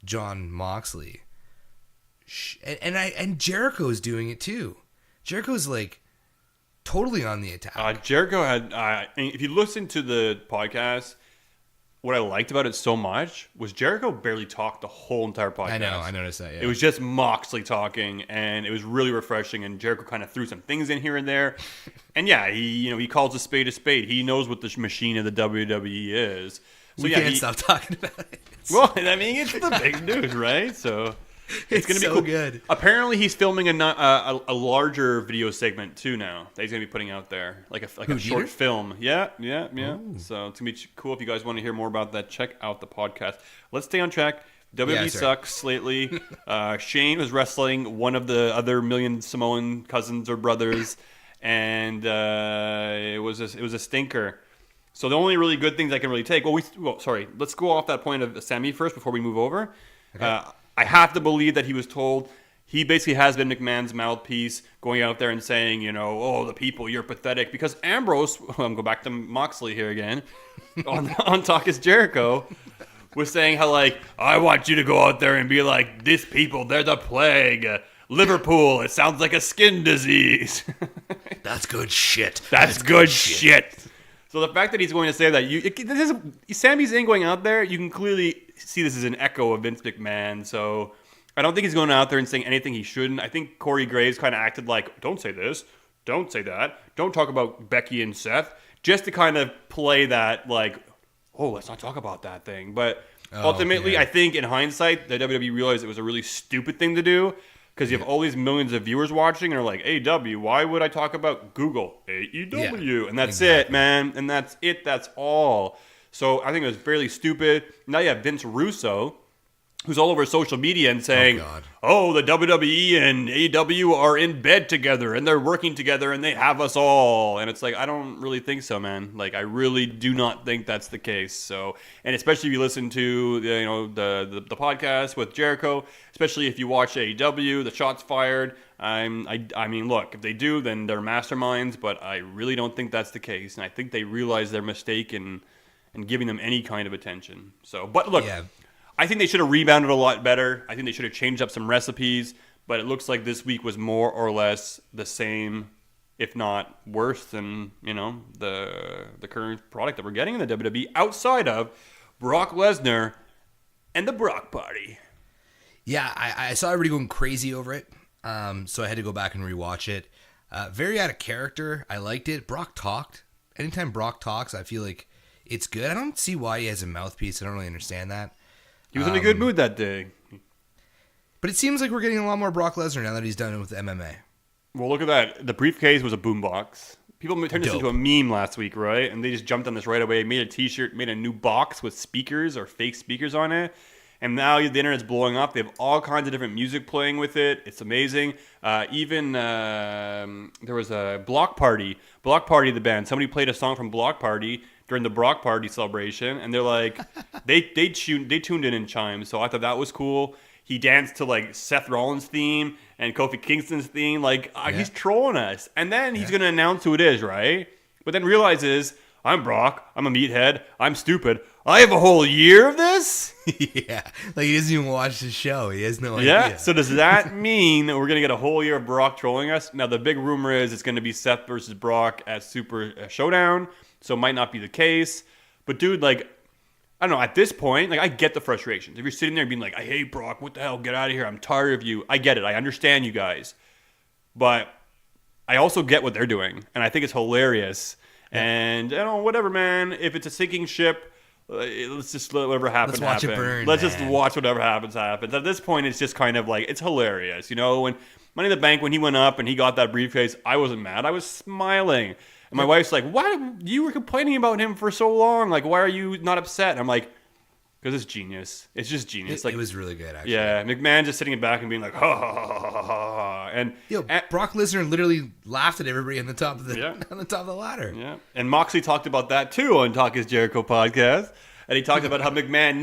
Jon Moxley, and Jericho's doing it too. Jericho's totally on the attack. Jericho had. If you listen to the podcast. What I liked about it so much was Jericho barely talked the whole entire podcast. I know, I noticed that. Yeah. It was just Moxley talking, and it was really refreshing. And Jericho kind of threw some things in here and there, and yeah, he calls a spade a spade. He knows what the machine of the WWE is. So we can't stop talking about it. Well, I mean, it's the big news, right? So it's going to be cool. Good. Apparently, he's filming a larger video segment too now that he's going to be putting out there, like a short film. Yeah. Ooh. So it's going to be cool. If you guys want to hear more about that, check out the podcast. Let's stay on track. WWE sucks lately. Shane was wrestling one of the other million Samoan cousins or brothers, and it was a stinker. So the only really good things I can really take. Let's go off that point of Sammy first before we move over. Okay. I have to believe that he was told. He basically has been McMahon's mouthpiece, going out there and saying, the people, you're pathetic. Because Ambrose, I'm going back to Moxley here again, on Talk is Jericho, was saying how, I want you to go out there and be like, this people, they're the plague. Liverpool, it sounds like a skin disease. That's good shit. That's good shit. So the fact that he's going to say that, Sami Zayn going out there, you can clearly see this as an echo of Vince McMahon. So I don't think he's going out there and saying anything he shouldn't. I think Corey Graves kind of acted like, don't say this, don't say that, don't talk about Becky and Seth, just to kind of play that let's not talk about that thing. But ultimately, I think in hindsight, the WWE realized it was a really stupid thing to do. Because you have all these millions of viewers watching and are like, AEW, why would I talk about Google? AEW. Yeah, and that's it, man. And that's it. That's all. So I think it was fairly stupid. Now you have Vince Russo, who's all over social media and saying, the WWE and AEW are in bed together and they're working together and they have us all. And it's I don't really think so, man. I really do not think that's the case. So, and especially if you listen to the podcast with Jericho, especially if you watch AEW, the shots fired. I mean, look, if they do, then they're masterminds, but I really don't think that's the case. And I think they realize their mistake and and giving them any kind of attention. So, but look, Yeah. I think they should have rebounded a lot better. I think they should have changed up some recipes, but it looks like this week was more or less the same, if not worse than, the current product that we're getting in the WWE outside of Brock Lesnar and the Brock Party. Yeah, I saw everybody going crazy over it, so I had to go back and rewatch it. Very out of character. I liked it. Brock talked. Anytime Brock talks, I feel like it's good. I don't see why he has a mouthpiece. I don't really understand that. He was in a good mood that day. But it seems like we're getting a lot more Brock Lesnar now that he's done it with MMA. Well, look at that. The briefcase was a boombox. People turned this Dope. into a meme last week, right? And they just jumped on this right away, made a t-shirt, made a new box with speakers or fake speakers on it. And now the internet's blowing up. They have all kinds of different music playing with it. It's amazing. Even there was a Block Party, the band. Somebody played a song from Block Party during the Brock Party celebration, and they're like, they tuned in chimes. So I thought that was cool. He danced to like Seth Rollins' theme and Kofi Kingston's theme. Like he's trolling us, and then he's going to announce who it is, right? But then realizes, I'm Brock. I'm a meathead. I'm stupid. I have a whole year of this? Yeah, like he doesn't even watch the show. He has no Yeah. idea. So does that mean that we're going to get a whole year of Brock trolling us? Now, the big rumor is it's going to be Seth versus Brock at Super Showdown. So it might not be the case. But, dude, like, I don't know. At this point, like, I get the frustrations. If you're sitting there being like, I hate Brock. What the hell? Get out of here. I'm tired of you. I get it. I understand you guys. But I also get what they're doing. And I think it's hilarious. Yeah. And, whatever, man. If it's a sinking ship, let's just let whatever happens Let's watch happen. it burn, Let's man. just watch whatever happens. At this point, it's just kind of like, it's hilarious. When Money in the Bank, when he went up and he got that briefcase, I wasn't mad. I was smiling. And my wife's like, why? You were complaining about him for so long. Like, why are you not upset? And I'm like, because it's genius. It's just genius. It was really good, actually. Yeah, McMahon just sitting back and being like, ha, ha, ha, ha, ha, ha. And Brock Lesnar literally laughed at everybody on the top of the Yeah. on the top of the ladder. Yeah, and Moxley talked about that too on Talk Is Jericho podcast. And he talked about how McMahon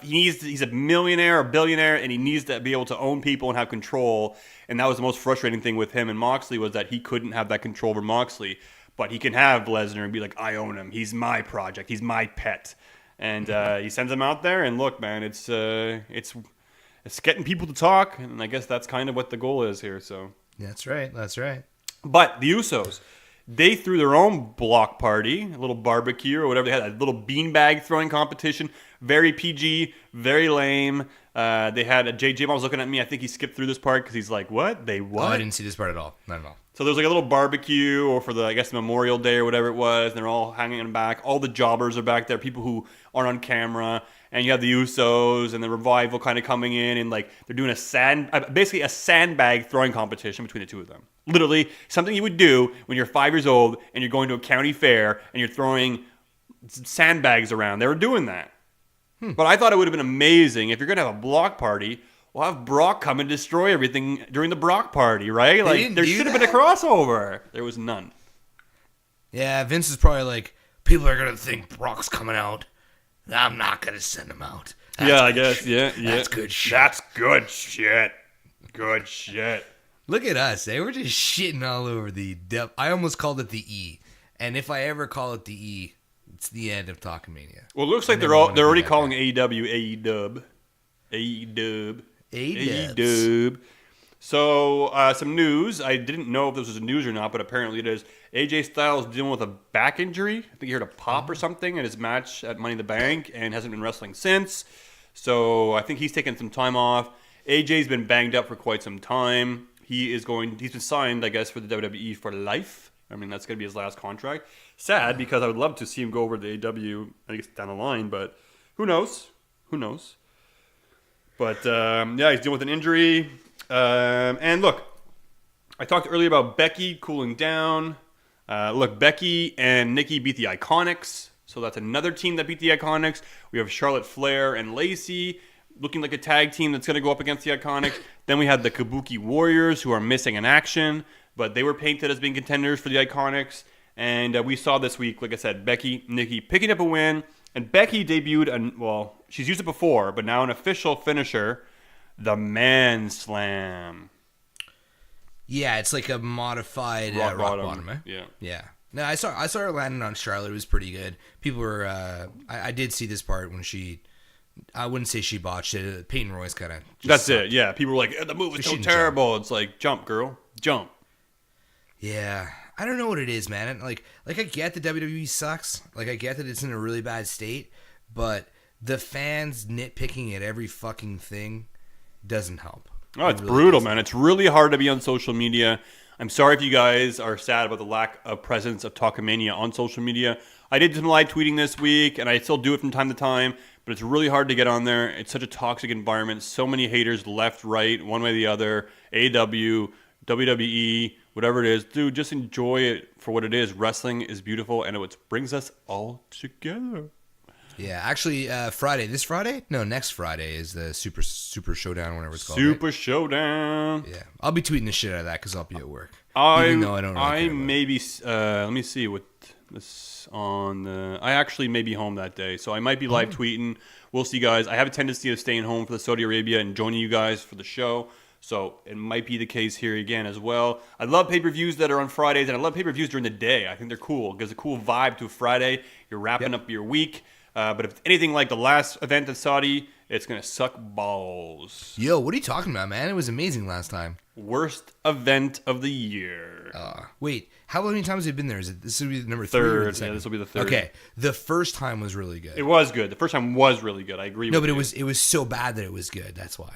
he's a millionaire or billionaire, and he needs to be able to own people and have control. And that was the most frustrating thing with him and Moxley, was that he couldn't have that control over Moxley. But he can have Lesnar and be like, I own him. He's my project. He's my pet. And he sends him out there. And look, man, it's getting people to talk. And I guess that's kind of what the goal is here. So That's right. But the Usos, they threw their own block party, a little barbecue or whatever they had, a little beanbag throwing competition. Very PG, very lame. They had a J Ball was looking at me. I think he skipped through this part because he's like, what? They what? Oh, I didn't see this part at all. Not at all. So there's like a little barbecue, or for the Memorial Day or whatever it was, and they're all hanging in the back. All the jobbers are back there, people who aren't on camera, and you have the Usos and the Revival kind of coming in, and like they're doing basically a sandbag throwing competition between the two of them. Literally something you would do when you're 5 years old and you're going to a county fair and you're throwing sandbags around. They were doing that. But I thought it would have been amazing if you're going to have a block party. We'll have Brock come and destroy everything during the Brock party, right? Like, there should have been a crossover. There was none. Yeah, Vince is probably like, people are going to think Brock's coming out. I'm not going to send him out. I guess. Yeah. That's good shit. That's good shit. Good shit. Look at us. We're just shitting all over the depth. I almost called it the E. And if I ever call it the E, it's the end of Talkamania. Well, it looks like they're already calling AEW AEW. So, some news. I didn't know if this was news or not, but apparently it is. AJ Styles dealing with a back injury. I think he heard a pop or something in his match at Money in the Bank and hasn't been wrestling since. So, I think he's taken some time off. AJ's been banged up for quite some time. He's been signed, I guess, for the WWE for life. I mean, that's going to be his last contract. Sad, because I would love to see him go over to AEW, I guess, down the line, but who knows? But, he's dealing with an injury. And look, I talked earlier about Becky cooling down. Becky and Nikki beat the Iconics. So that's another team that beat the Iconics. We have Charlotte Flair and Lacey looking like a tag team that's going to go up against the Iconics. Then we had the Kabuki Warriors, who are missing in action, but they were painted as being contenders for the Iconics. And we saw this week, like I said, Becky, Nikki picking up a win. And Becky debuted, she's used it before, but now an official finisher, the Man Slam. Yeah, it's like a modified rock bottom, eh? Yeah. Yeah. No, I saw her landing on Charlotte. It was pretty good. People were. I did see this part when she. I wouldn't say she botched it. Peyton Royce kind of. That's sucked. It. Yeah, people were like, "The move is so terrible." It's like, jump, girl, jump. Yeah, I don't know what it is, man. Like I get that WWE sucks. Like I get that it's in a really bad state, but the fans nitpicking at every fucking thing doesn't help. Oh, it's really brutal, man. It's really hard to be on social media. I'm sorry if you guys are sad about the lack of presence of Talkamania on social media. I did some live tweeting this week, and I still do it from time to time, but it's really hard to get on there. It's such a toxic environment. So many haters left, right, one way or the other. AEW, WWE, whatever it is. Dude, just enjoy it for what it is. Wrestling is beautiful, and it brings us all together. Yeah, actually, this Friday? No, next Friday is the Super Showdown, whatever it's called. Super right? Showdown. Yeah, I'll be tweeting the shit out of that because I'll be at work. Even though I don't really care maybe, let me see what this on the, I actually may be home that day, so I might be live tweeting. We'll see, guys. I have a tendency of staying home for the Saudi Arabia and joining you guys for the show, so it might be the case here again as well. I love pay-per-views that are on Fridays, and I love pay-per-views during the day. I think they're cool. It gives a cool vibe to a Friday. You're wrapping up your week. But if it's anything like the last event in Saudi, it's going to suck balls. Yo, what are you talking about, man? It was amazing last time. Worst event of the year. Wait, how many times have you been there? This will be number third. three? Yeah, this will be the third. Okay, the first time was really good. It was good. The first time was really good. I agree with you. No, but it was so bad that it was good. That's why.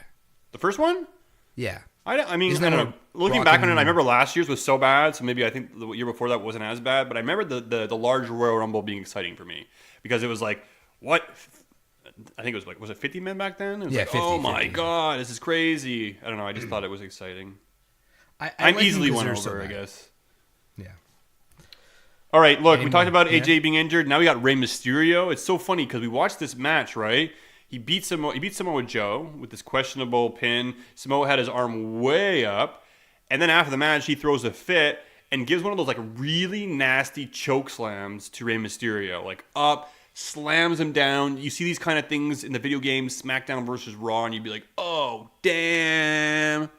The first one? Yeah. I mean, I don't know. Looking back on it, I remember last year's was so bad, so maybe I think the year before that wasn't as bad, but I remember the large Royal Rumble being exciting for me because it was like, what? I think it was like, was it 50 men back then? It was like, 50, oh my 50. God, this is crazy. I don't know. I just thought it was exciting. I I'm like easily won over, so I guess. Yeah. All right, look, we talked about AJ being injured. Now we got Rey Mysterio. It's so funny because we watched this match, right? He beat Samoa Joe with this questionable pin. Samoa had his arm way up. And then after the match, he throws a fit and gives one of those like really nasty choke slams to Rey Mysterio. Like up, slams him down. You see these kind of things in the video games, SmackDown versus Raw, and you'd be like, oh, damn.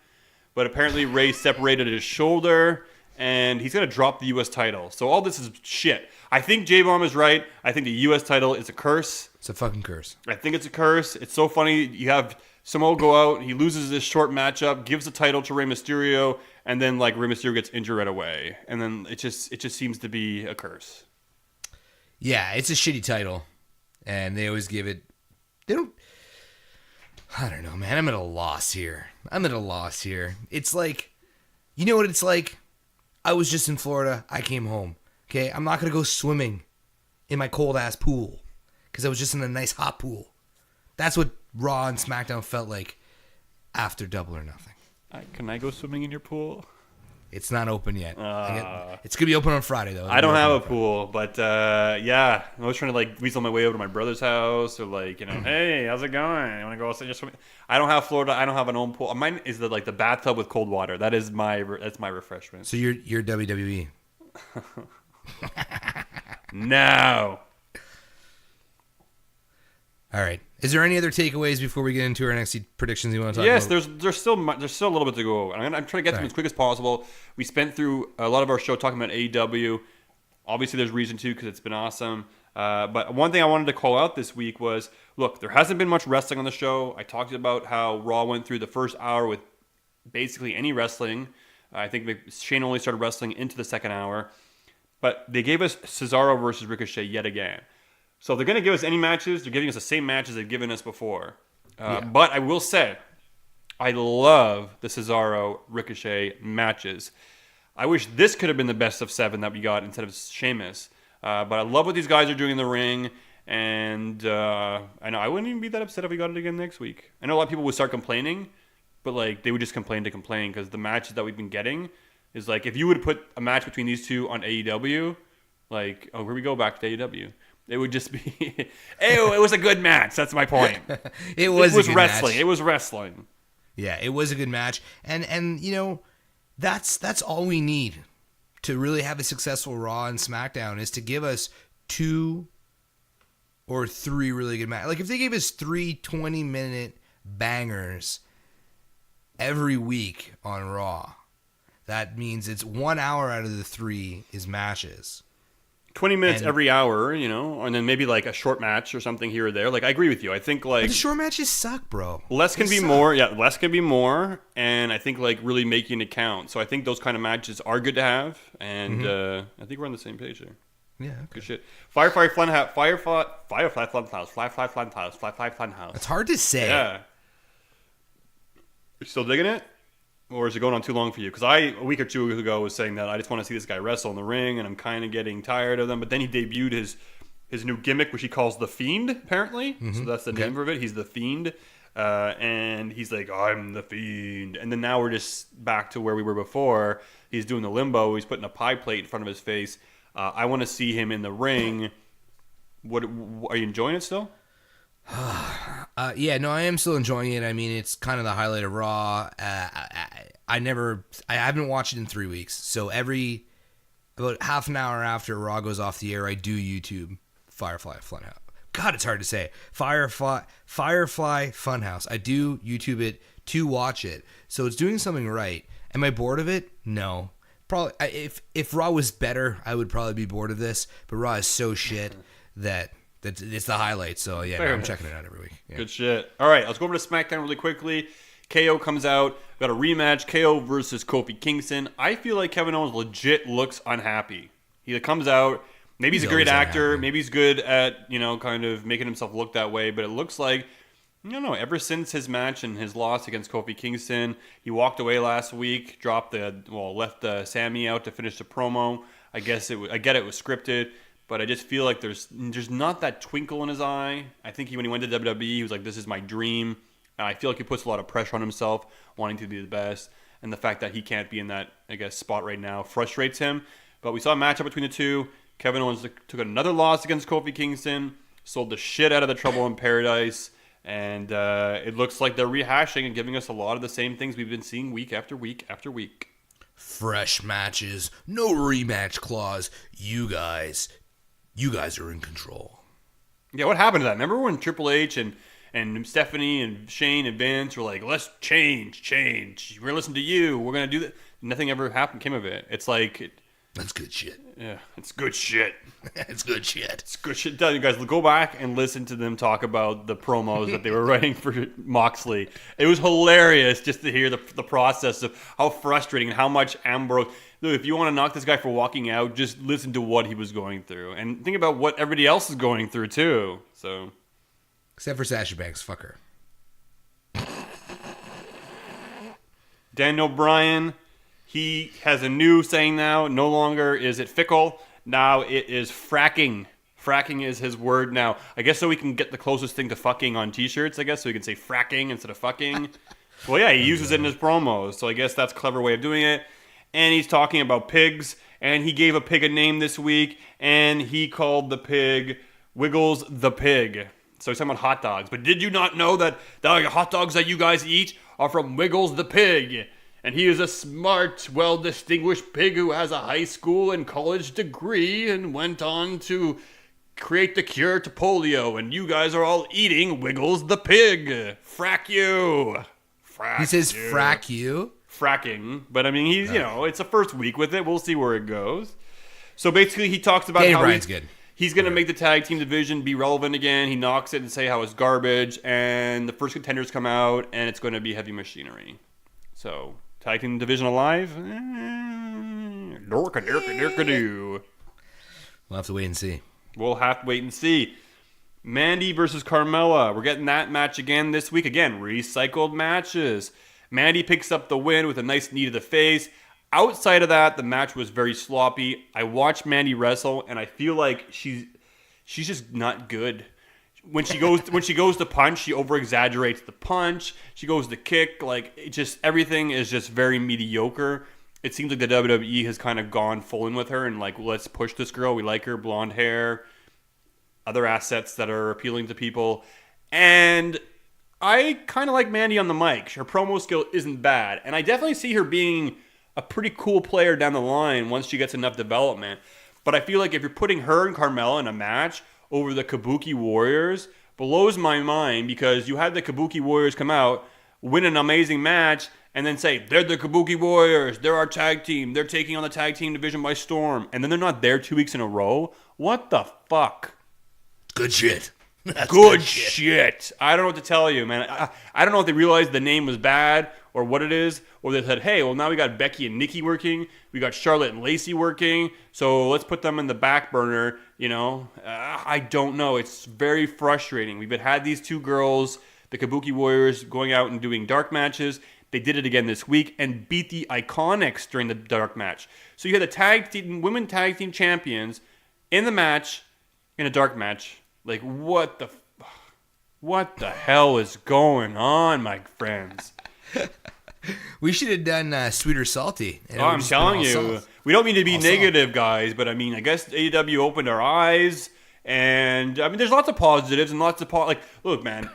But apparently Ray separated his shoulder, and he's going to drop the U.S. title. So all this is shit. I think J-Bomb is right. I think the U.S. title is a curse. It's a fucking curse. I think it's a curse. It's so funny. You have Samoa go out, he loses this short matchup, gives the title to Rey Mysterio, and then like Rey Mysterio gets injured right away. And then it just seems to be a curse. Yeah, it's a shitty title, and they always give it. They don't. I don't know, man. I'm at a loss here. It's like, you know what it's like? I was just in Florida. I came home. Okay, I'm not gonna go swimming in my cold ass pool because I was just in a nice hot pool. That's what Raw and SmackDown felt like after Double or Nothing. Can I go swimming in your pool? It's not open yet. It's going to be open on Friday, though. I don't have a pool, but yeah. I was trying to like weasel my way over to my brother's house or like, you know, hey, how's it going? You want to go outside just swimming? I don't have Florida. I don't have an own pool. Mine is the bathtub with cold water. That's my refreshment. So you're WWE. No. All right. Is there any other takeaways before we get into our NXT predictions you want to talk about? Yes, there's still a little bit to go over. I'm trying to get through as quick as possible. We spent through a lot of our show talking about AEW. Obviously, there's reason to because it's been awesome. But one thing I wanted to call out this week was, look, there hasn't been much wrestling on the show. I talked about how Raw went through the first hour with basically any wrestling. I think Shane only started wrestling into the second hour. But they gave us Cesaro versus Ricochet yet again. So if they're going to give us any matches, they're giving us the same matches they've given us before. But I will say, I love the Cesaro Ricochet matches. I wish this could have been the best of 7 that we got instead of Sheamus. But I love what these guys are doing in the ring. And I know I wouldn't even be that upset if we got it again next week. I know a lot of people would start complaining, but like they would just complain because the matches that we've been getting is like, if you would put a match between these two on AEW, like, oh, here we go back to AEW. It would just be, it was a good match. That's my point. It was wrestling. Match. It was wrestling. Yeah, it was a good match. And you know, that's all we need to really have a successful Raw and SmackDown is to give us 2 or 3 really good matches. Like if they gave us 3 20-minute bangers every week on Raw, that means it's 1 hour out of the 3 is matches. 20 minutes And- every hour, and then maybe like a short match or something here or there. Like, I agree with you. I think But like the short matches suck, bro. less can They be suck. more. Yeah, less can be more. And I think like really making it count. So I think those kind of matches are good to have. And I think we're on the same page there. Yeah, okay. Good shit. Firefly Funhouse. Firefly Funhouse. It's hard to say. Yeah. You still digging it? Or is it going on too long for you? Because a week or two ago, was saying that I just want to see this guy wrestle in the ring, and I'm kind of getting tired of them. But then he debuted his new gimmick, which he calls the Fiend, apparently. So that's the name of it. He's the Fiend. And he's like, I'm the Fiend. And then now we're just back to where we were before. He's doing the limbo. He's putting a pie plate in front of his face. I want to see him in the ring. What are you enjoying it still? Yeah, no, I am still enjoying it. I mean, it's kind of the highlight of Raw. I haven't watched it in 3 weeks. So about half an hour after Raw goes off the air, I do YouTube Firefly Funhouse. God, it's hard to say. Firefly Funhouse. I do YouTube it to watch it. So it's doing something right. Am I bored of it? No. Probably. If Raw was better, I would probably be bored of this. But Raw is so shit that it's the highlight. So yeah, Fair I'm enough. checking it out every week. Yeah. Good shit. All right, let's go over to SmackDown really quickly. KO comes out. Got a rematch. KO versus Kofi Kingston. I feel like Kevin Owens legit looks unhappy. He comes out. Maybe he's a great always actor. unhappy. Maybe he's good at, kind of making himself look that way. But it looks like, I don't know, ever since his match and his loss against Kofi Kingston, he walked away last week, left Sammy out to finish the promo. I get it was scripted. But I just feel like there's not that twinkle in his eye. I think when he went to WWE, he was like, this is my dream. And I feel like he puts a lot of pressure on himself, wanting to be the best. And the fact that he can't be in that, spot right now frustrates him. But we saw a matchup between the two. Kevin Owens took another loss against Kofi Kingston, sold the shit out of the Trouble in Paradise. And it looks like they're rehashing and giving us a lot of the same things we've been seeing week after week after week. Fresh matches, no rematch clause. You guys are in control. Yeah, what happened to that? Remember when Triple H and Stephanie and Shane and Vince were like, let's change. We're going to listen to you. We're going to do that. Nothing ever came of it. It's like... That's good shit. Yeah, it's good shit. It's good shit. It's good shit. You guys, go back and listen to them talk about the promos that they were writing for Moxley. It was hilarious just to hear the process of how frustrating and how much Ambrose... Look, if you want to knock this guy for walking out, just listen to what he was going through. And think about what everybody else is going through, too. So... Except for Sasha Banks, fuck her. Daniel Bryan, he has a new saying now. No longer is it fickle. Now it is fracking. Fracking is his word now. I guess so we can get the closest thing to fucking on t-shirts, I guess. So we can say fracking instead of fucking. Well, yeah, he uses it in his promos. So I guess that's a clever way of doing it. And he's talking about pigs. And he gave a pig a name this week. And he called the pig Wiggles the Pig. So he's talking about hot dogs. But did you not know that the hot dogs that you guys eat are from Wiggles the Pig? And he is a smart, well-distinguished pig who has a high school and college degree and went on to create the cure to polio. And you guys are all eating Wiggles the Pig. Frack you. Frack He says, you. frack you? Fracking. But, I mean, he's, it's the first week with it. We'll see where it goes. So, basically, he talks about Daniel how Bryan's good. He's going to make the tag team division be relevant again. He knocks it and say how it's garbage. And the first contenders come out, and it's going to be Heavy Machinery. So, tag team division alive? Dorka-dorka-dorka-doo. We'll have to wait and see. We'll have to wait and see. Mandy versus Carmella. We're getting that match again this week. Again, recycled matches. Mandy picks up the win with a nice knee to the face. Outside of that, the match was very sloppy. I watched Mandy wrestle, and I feel like she's just not good. When she goes to punch, she over exaggerates the punch. She goes to kick, everything is just very mediocre. It seems like the WWE has kind of gone full in with her and let's push this girl. We like her, blonde hair, other assets that are appealing to people, and I kind of like Mandy on the mic. Her promo skill isn't bad, and I definitely see her being a pretty cool player down the line once she gets enough development. But I feel like if you're putting her and Carmella in a match over the Kabuki Warriors, blows my mind because you had the Kabuki Warriors come out, win an amazing match, and then say, they're the Kabuki Warriors, they're our tag team, they're taking on the tag team division by storm, and then they're not there 2 weeks in a row? What the fuck? Good shit. That's Good shit. I don't know what to tell you, man. I don't know if they realized the name was bad or what it is, or they said, hey, well, now we got Becky and Nikki working, we got Charlotte and Lacey working, so let's put them in the back burner, you know? I don't know. It's very frustrating. We've had these two girls, the Kabuki Warriors, going out and doing dark matches. They did it again this week and beat the Iconics during the dark match. So you had the women tag team champions in the match, in a dark match. Like, what the hell is going on, my friends? We should have done Sweet or Salty. I'm telling you, we don't mean to be negative, guys, but I mean, I guess AEW opened our eyes, and I mean, there's lots of positives and lots of like, look, man,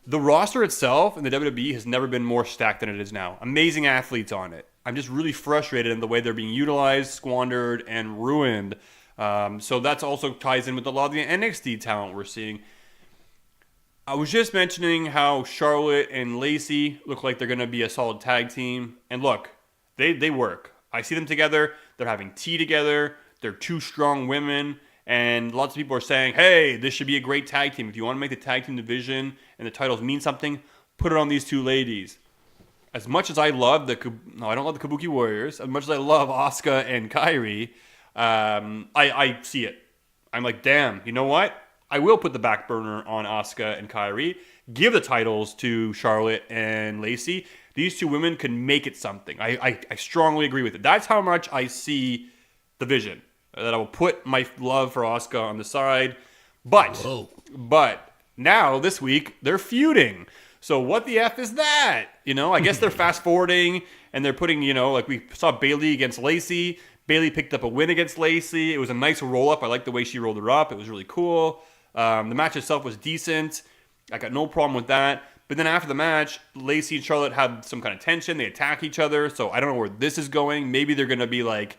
the roster itself in the WWE has never been more stacked than it is now. Amazing athletes on it. I'm just really frustrated in the way they're being utilized, squandered, and ruined. So that's also ties in with a lot of the NXT talent we're seeing. I was just mentioning how Charlotte and Lacey look like they're going to be a solid tag team. And look, they work. I see them together. They're having tea together. They're two strong women. And lots of people are saying, hey, this should be a great tag team. If you want to make the tag team division and the titles mean something, put it on these two ladies. As much as I love I don't love the Kabuki Warriors. As much as I love Asuka and Kairi, I see it. I'm like, damn, you know what? I will put the back burner on Asuka and Kairi. Give the titles to Charlotte and Lacey. These two women can make it something. I strongly agree with it. That's how much I see the vision. That I will put my love for Asuka on the side. But now, this week, they're feuding. So what the F is that? You know, I guess they're fast forwarding and they're putting, you know, like we saw Bayley against Lacey. Bayley picked up a win against Lacey. It was a nice roll up. I like the way she rolled her up. It was really cool. The match itself was decent. I got no problem with that. But then after the match, Lacey and Charlotte had some kind of tension. They attack each other. So I don't know where this is going. Maybe they're going to be like,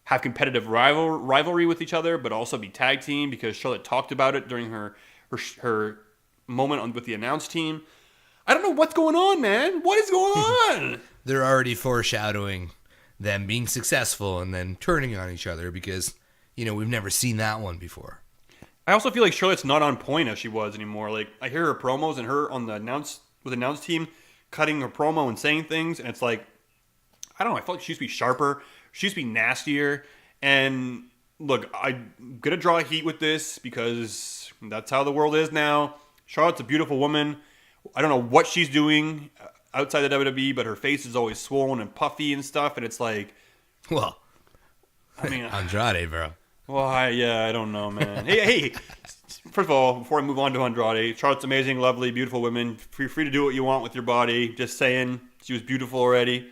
have competitive rivalry with each other, but also be tag team because Charlotte talked about it during her moment with the announce team. I don't know what's going on, man. What is going on? They're already foreshadowing them being successful and then turning on each other because, you know, we've never seen that one before. I also feel like Charlotte's not on point as she was anymore. Like, I hear her promos and her on the announce team cutting her promo and saying things, and it's like, I don't know, I feel like she used to be sharper. She used to be nastier. And look, I'm going to draw heat with this because that's how the world is now. Charlotte's a beautiful woman. I don't know what she's doing outside the WWE, but her face is always swollen and puffy and stuff. And it's like, well, I mean, Andrade, bro. Well, I don't know, man. Hey, first of all, before I move on to Andrade, Charlotte's amazing, lovely, beautiful woman. Feel free to do what you want with your body. Just saying, she was beautiful already.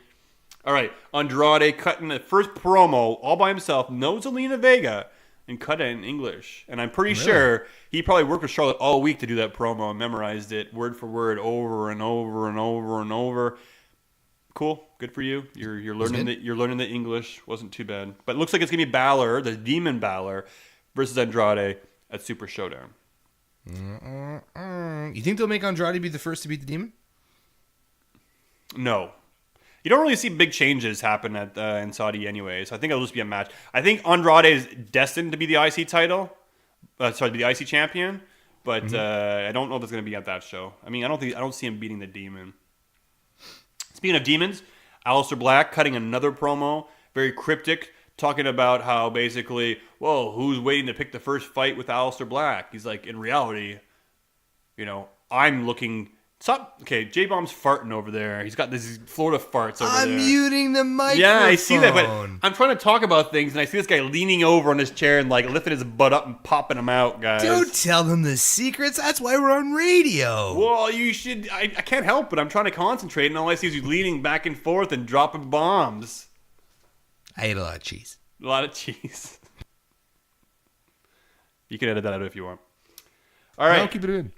All right, Andrade cutting the first promo all by himself, no Zelina Vega, and cut it in English. And I'm pretty sure he probably worked with Charlotte all week to do that promo and memorized it word for word over and over and over and over. Cool, good for you. You're learning the English. Wasn't too bad. But it looks like it's gonna be Balor, the Demon Balor, versus Andrade at Super Showdown. You think they'll make Andrade be the first to beat the Demon? No. You don't really see big changes happen in Saudi anyways. I think it'll just be a match. I think Andrade is destined to be the IC title. The IC champion. But I don't know if it's going to be at that show. I mean, I don't see him beating the Demon. Speaking of demons, Aleister Black cutting another promo, very cryptic, talking about how basically, whoa, who's waiting to pick the first fight with Aleister Black? He's like, in reality, you know, I'm looking... Stop. Okay, J-Bomb's farting over there. He's got these Florida farts over there. I'm muting the microphone. Yeah, I see that, but I'm trying to talk about things, and I see this guy leaning over on his chair and like lifting his butt up and popping him out, guys. Don't tell them the secrets. That's why we're on radio. Well, you should. I can't help it. I'm trying to concentrate, and all I see is you leaning back and forth and dropping bombs. I ate a lot of cheese. A lot of cheese. You can edit that out if you want. All right. I'll keep it in.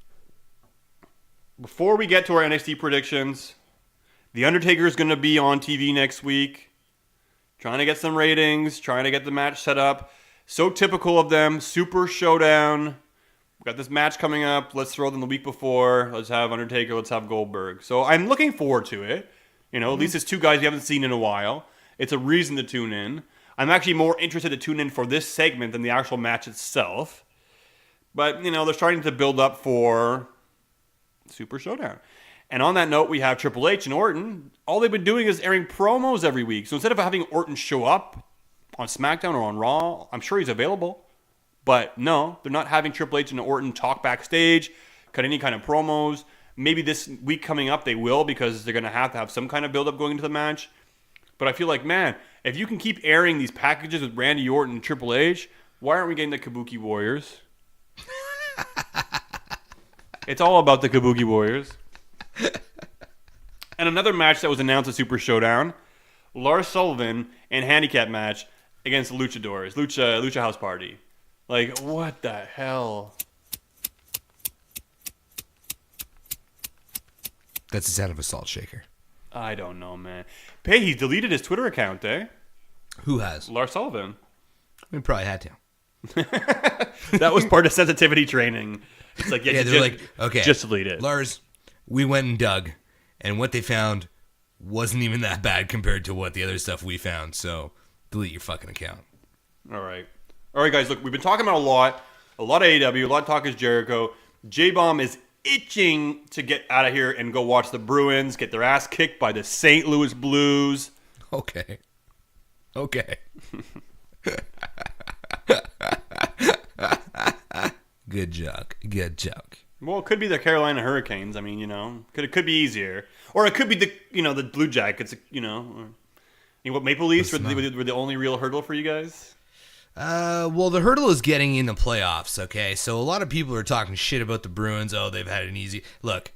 Before we get to our NXT predictions, The Undertaker is going to be on TV next week. Trying to get some ratings, trying to get the match set up. So typical of them. Super Showdown. We've got this match coming up. Let's throw them the week before. Let's have Undertaker. Let's have Goldberg. So I'm looking forward to it. You know, at least it's two guys you haven't seen in a while. It's a reason to tune in. I'm actually more interested to tune in for this segment than the actual match itself. But, you know, they're starting to build up for Super Showdown. And on that note, we have Triple H and Orton. All they've been doing is airing promos every week. So instead of having Orton show up on SmackDown or on Raw, I'm sure he's available. But no, they're not having Triple H and Orton talk backstage, cut any kind of promos. Maybe this week coming up they will, because they're going to have some kind of build-up going into the match. But I feel like, man, if you can keep airing these packages with Randy Orton and Triple H, why aren't we getting the Kabuki Warriors? It's all about the Kabuki Warriors. And another match that was announced at Super Showdown, Lars Sullivan in handicap match against the Luchadors, Lucha House Party. Like, what the hell? That's the sound of a salt shaker. I don't know, man. Hey, he deleted his Twitter account, eh? Who has? Lars Sullivan. We probably had to. That was part of sensitivity training. It's like, Yeah, they're like, okay, just delete it. Lars, we went and dug, and what they found wasn't even that bad compared to what the other stuff we found, so delete your fucking account. All right, guys, look, we've been talking about a lot of AEW, a lot of talk is Jericho. J-Bomb is itching to get out of here and go watch the Bruins get their ass kicked by the St. Louis Blues. Okay. Good joke. Well, it could be the Carolina Hurricanes. I mean, you know, it could be easier, or it could be the Blue Jackets. You know, what, Maple Leafs were the only real hurdle for you guys. Well, the hurdle is getting in the playoffs. Okay, so a lot of people are talking shit about the Bruins. Oh, they've had an easy look.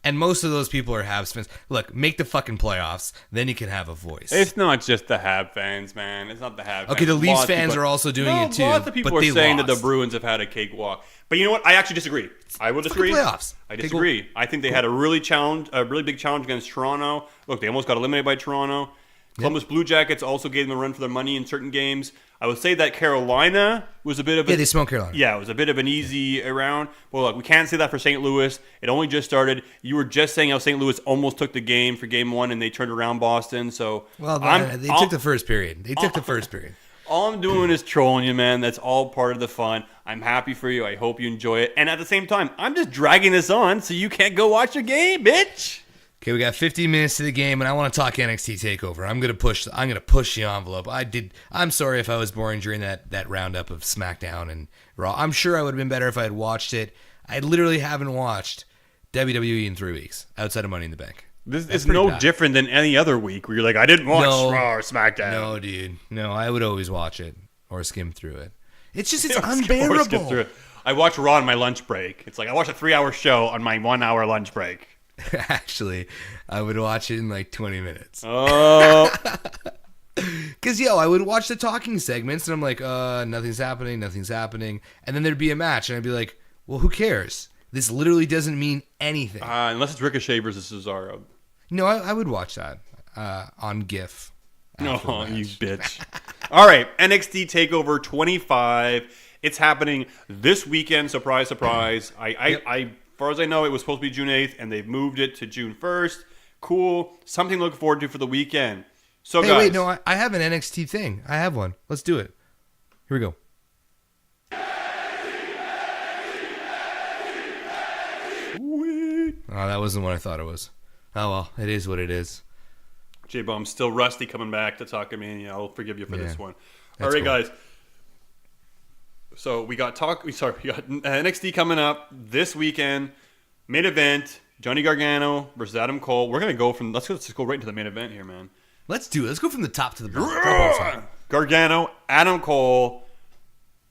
And most of those people are Habs fans. Look, make the fucking playoffs, then you can have a voice. It's not just the Hab fans, man. It's not the Hab fans. Okay, the Leafs fans are also doing it too. Lots of people are saying that the Bruins have had a cakewalk. But you know what? I actually disagree. I will disagree. Playoffs. I disagree. I think they had a really big challenge against Toronto. Look, they almost got eliminated by Toronto. Columbus Blue Jackets also gave them a run for their money in certain games. I would say that Carolina was a bit of they smoked Carolina. Yeah, it was a bit of an easy round. Well, look, we can't say that for St. Louis. It only just started. You were just saying how St. Louis almost took the game for Game 1 and they turned around Boston. So they took the first period. All I'm doing is trolling you, man. That's all part of the fun. I'm happy for you. I hope you enjoy it. And at the same time, I'm just dragging this on so you can't go watch your game, bitch. Okay, we got 15 minutes to the game, and I want to talk NXT TakeOver. I'm gonna push the envelope. I'm sorry if I was boring during that roundup of SmackDown and Raw. I'm sure I would have been better if I had watched it. I literally haven't watched WWE in 3 weeks outside of Money in the Bank. This is no different than any other week where you're like, I didn't watch Raw or SmackDown. No, dude. No, I would always watch it or skim through it. It's unbearable. I watch Raw on my lunch break. It's like I watch a 3-hour show on my 1-hour lunch break. Actually, I would watch it in like 20 minutes. Oh. Because, I would watch the talking segments, and I'm like, nothing's happening. And then there'd be a match, and I'd be like, well, who cares? This literally doesn't mean anything. Unless it's Ricochet versus Cesaro. No, I would watch that on GIF. Oh, you bitch. All right, NXT TakeOver 25. It's happening this weekend. Surprise, surprise. As far as I know, it was supposed to be June 8th, and they've moved it to June 1st. Cool. Something to look forward to for the weekend. So, guys. Wait, no, I have an NXT thing. I have one. Let's do it. Here we go. Sweet. Oh, that wasn't what I thought it was. Oh, well, it is what it is. J-Bomb's still rusty coming back to Talkamania. I'll forgive you for this one. All right, cool. guys. So we got NXT coming up this weekend. Main event: Johnny Gargano versus Adam Cole. We're gonna go let's just go right into the main event here, man. Let's do it. Let's go from the top to the bottom. Gargano, Adam Cole.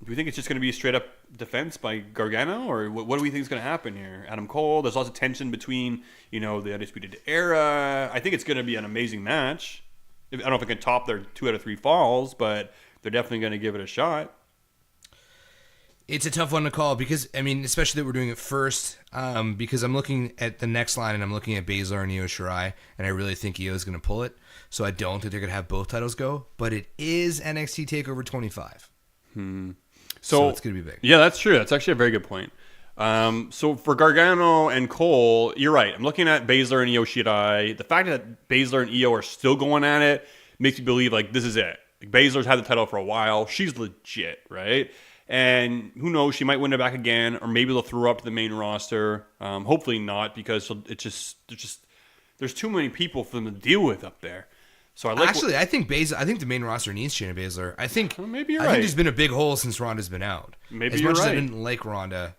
Do we think it's just gonna be a straight up defense by Gargano, or what do we think is gonna happen here? Adam Cole. There's lots of tension between the Undisputed Era. I think it's gonna be an amazing match. I don't know if it can top their 2 out of 3 falls, but they're definitely gonna give it a shot. It's a tough one to call because, especially that we're doing it first, because I'm looking at the next line and I'm looking at Baszler and Io Shirai, and I really think Io's going to pull it. So I don't think they're going to have both titles go, but it is NXT TakeOver 25. So it's going to be big. Yeah, that's true. That's actually a very good point. So for Gargano and Cole, you're right. I'm looking at Baszler and Io Shirai. The fact that Baszler and Io are still going at it makes me believe like this is it. Like, Baszler's had the title for a while. She's legit, right? And who knows? She might win it back again, or maybe they'll throw her up to the main roster. Hopefully not, because there's too many people for them to deal with up there. So I think the main roster needs Shayna Baszler. I think maybe you're I right. think there's been a big hole since Ronda's been out. Maybe as you're much as I right. didn't like Ronda,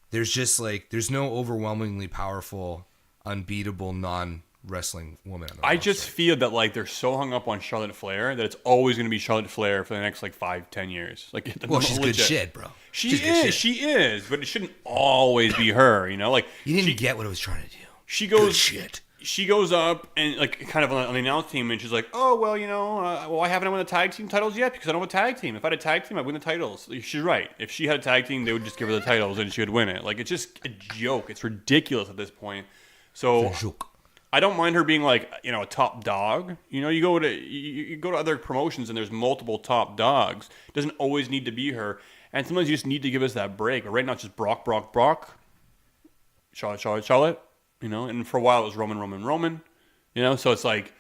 there's just like there's no overwhelmingly powerful, unbeatable non-wrestling woman on the I roster. just feel that like they're so hung up on Charlotte Flair that it's always going to be Charlotte Flair for the next like 5-10 years. Like, Well, she's legit. good shit, bro. She She's good shit. she is, but it shouldn't always be her. You know, like You didn't get what I was trying to do. she Good goes. shit. She goes up and like kind of on the announce team, and she's like, "Oh well, I haven't won the tag team titles yet because I don't have a tag team. If I had a tag team, I'd win the titles." Like, she's right. If she had a tag team, they would just give her the titles and she would win it. Like, it's just a joke. It's ridiculous at this point. So I don't mind her being like a top dog. You go to other promotions and there's multiple top dogs. It doesn't always need to be her. And sometimes you just need to give us that break. But right now it's just Brock, Charlotte. And for a while it was Roman. So it's like,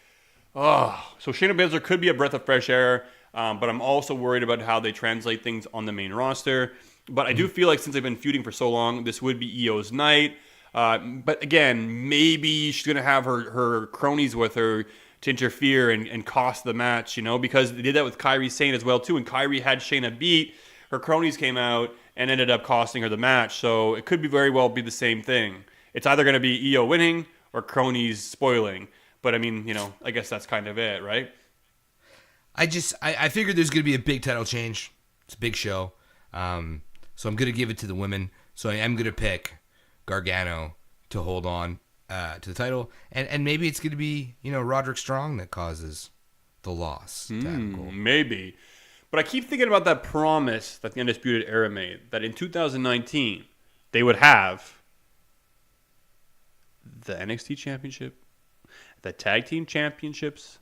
so Shayna Baszler could be a breath of fresh air, but I'm also worried about how they translate things on the main roster. But I do feel like since they've been feuding for so long, this would be Io's night. But again, maybe she's going to have her cronies with her to interfere and cost the match, because they did that with Kairi Sane as well, too. And Kairi had Shayna beat. Her cronies came out and ended up costing her the match. So it could very well be the same thing. It's either going to be Io winning or cronies spoiling. But, I mean, I guess that's kind of it, right? I figured there's going to be a big title change. It's a big show. So I'm going to give it to the women. So I am going to pick Gargano to hold on to the title. And maybe it's going to be, Roderick Strong that causes the loss to Adam Cole. Maybe. But I keep thinking about that promise that the Undisputed Era made, that in 2019 they would have the NXT Championship, the Tag Team Championships,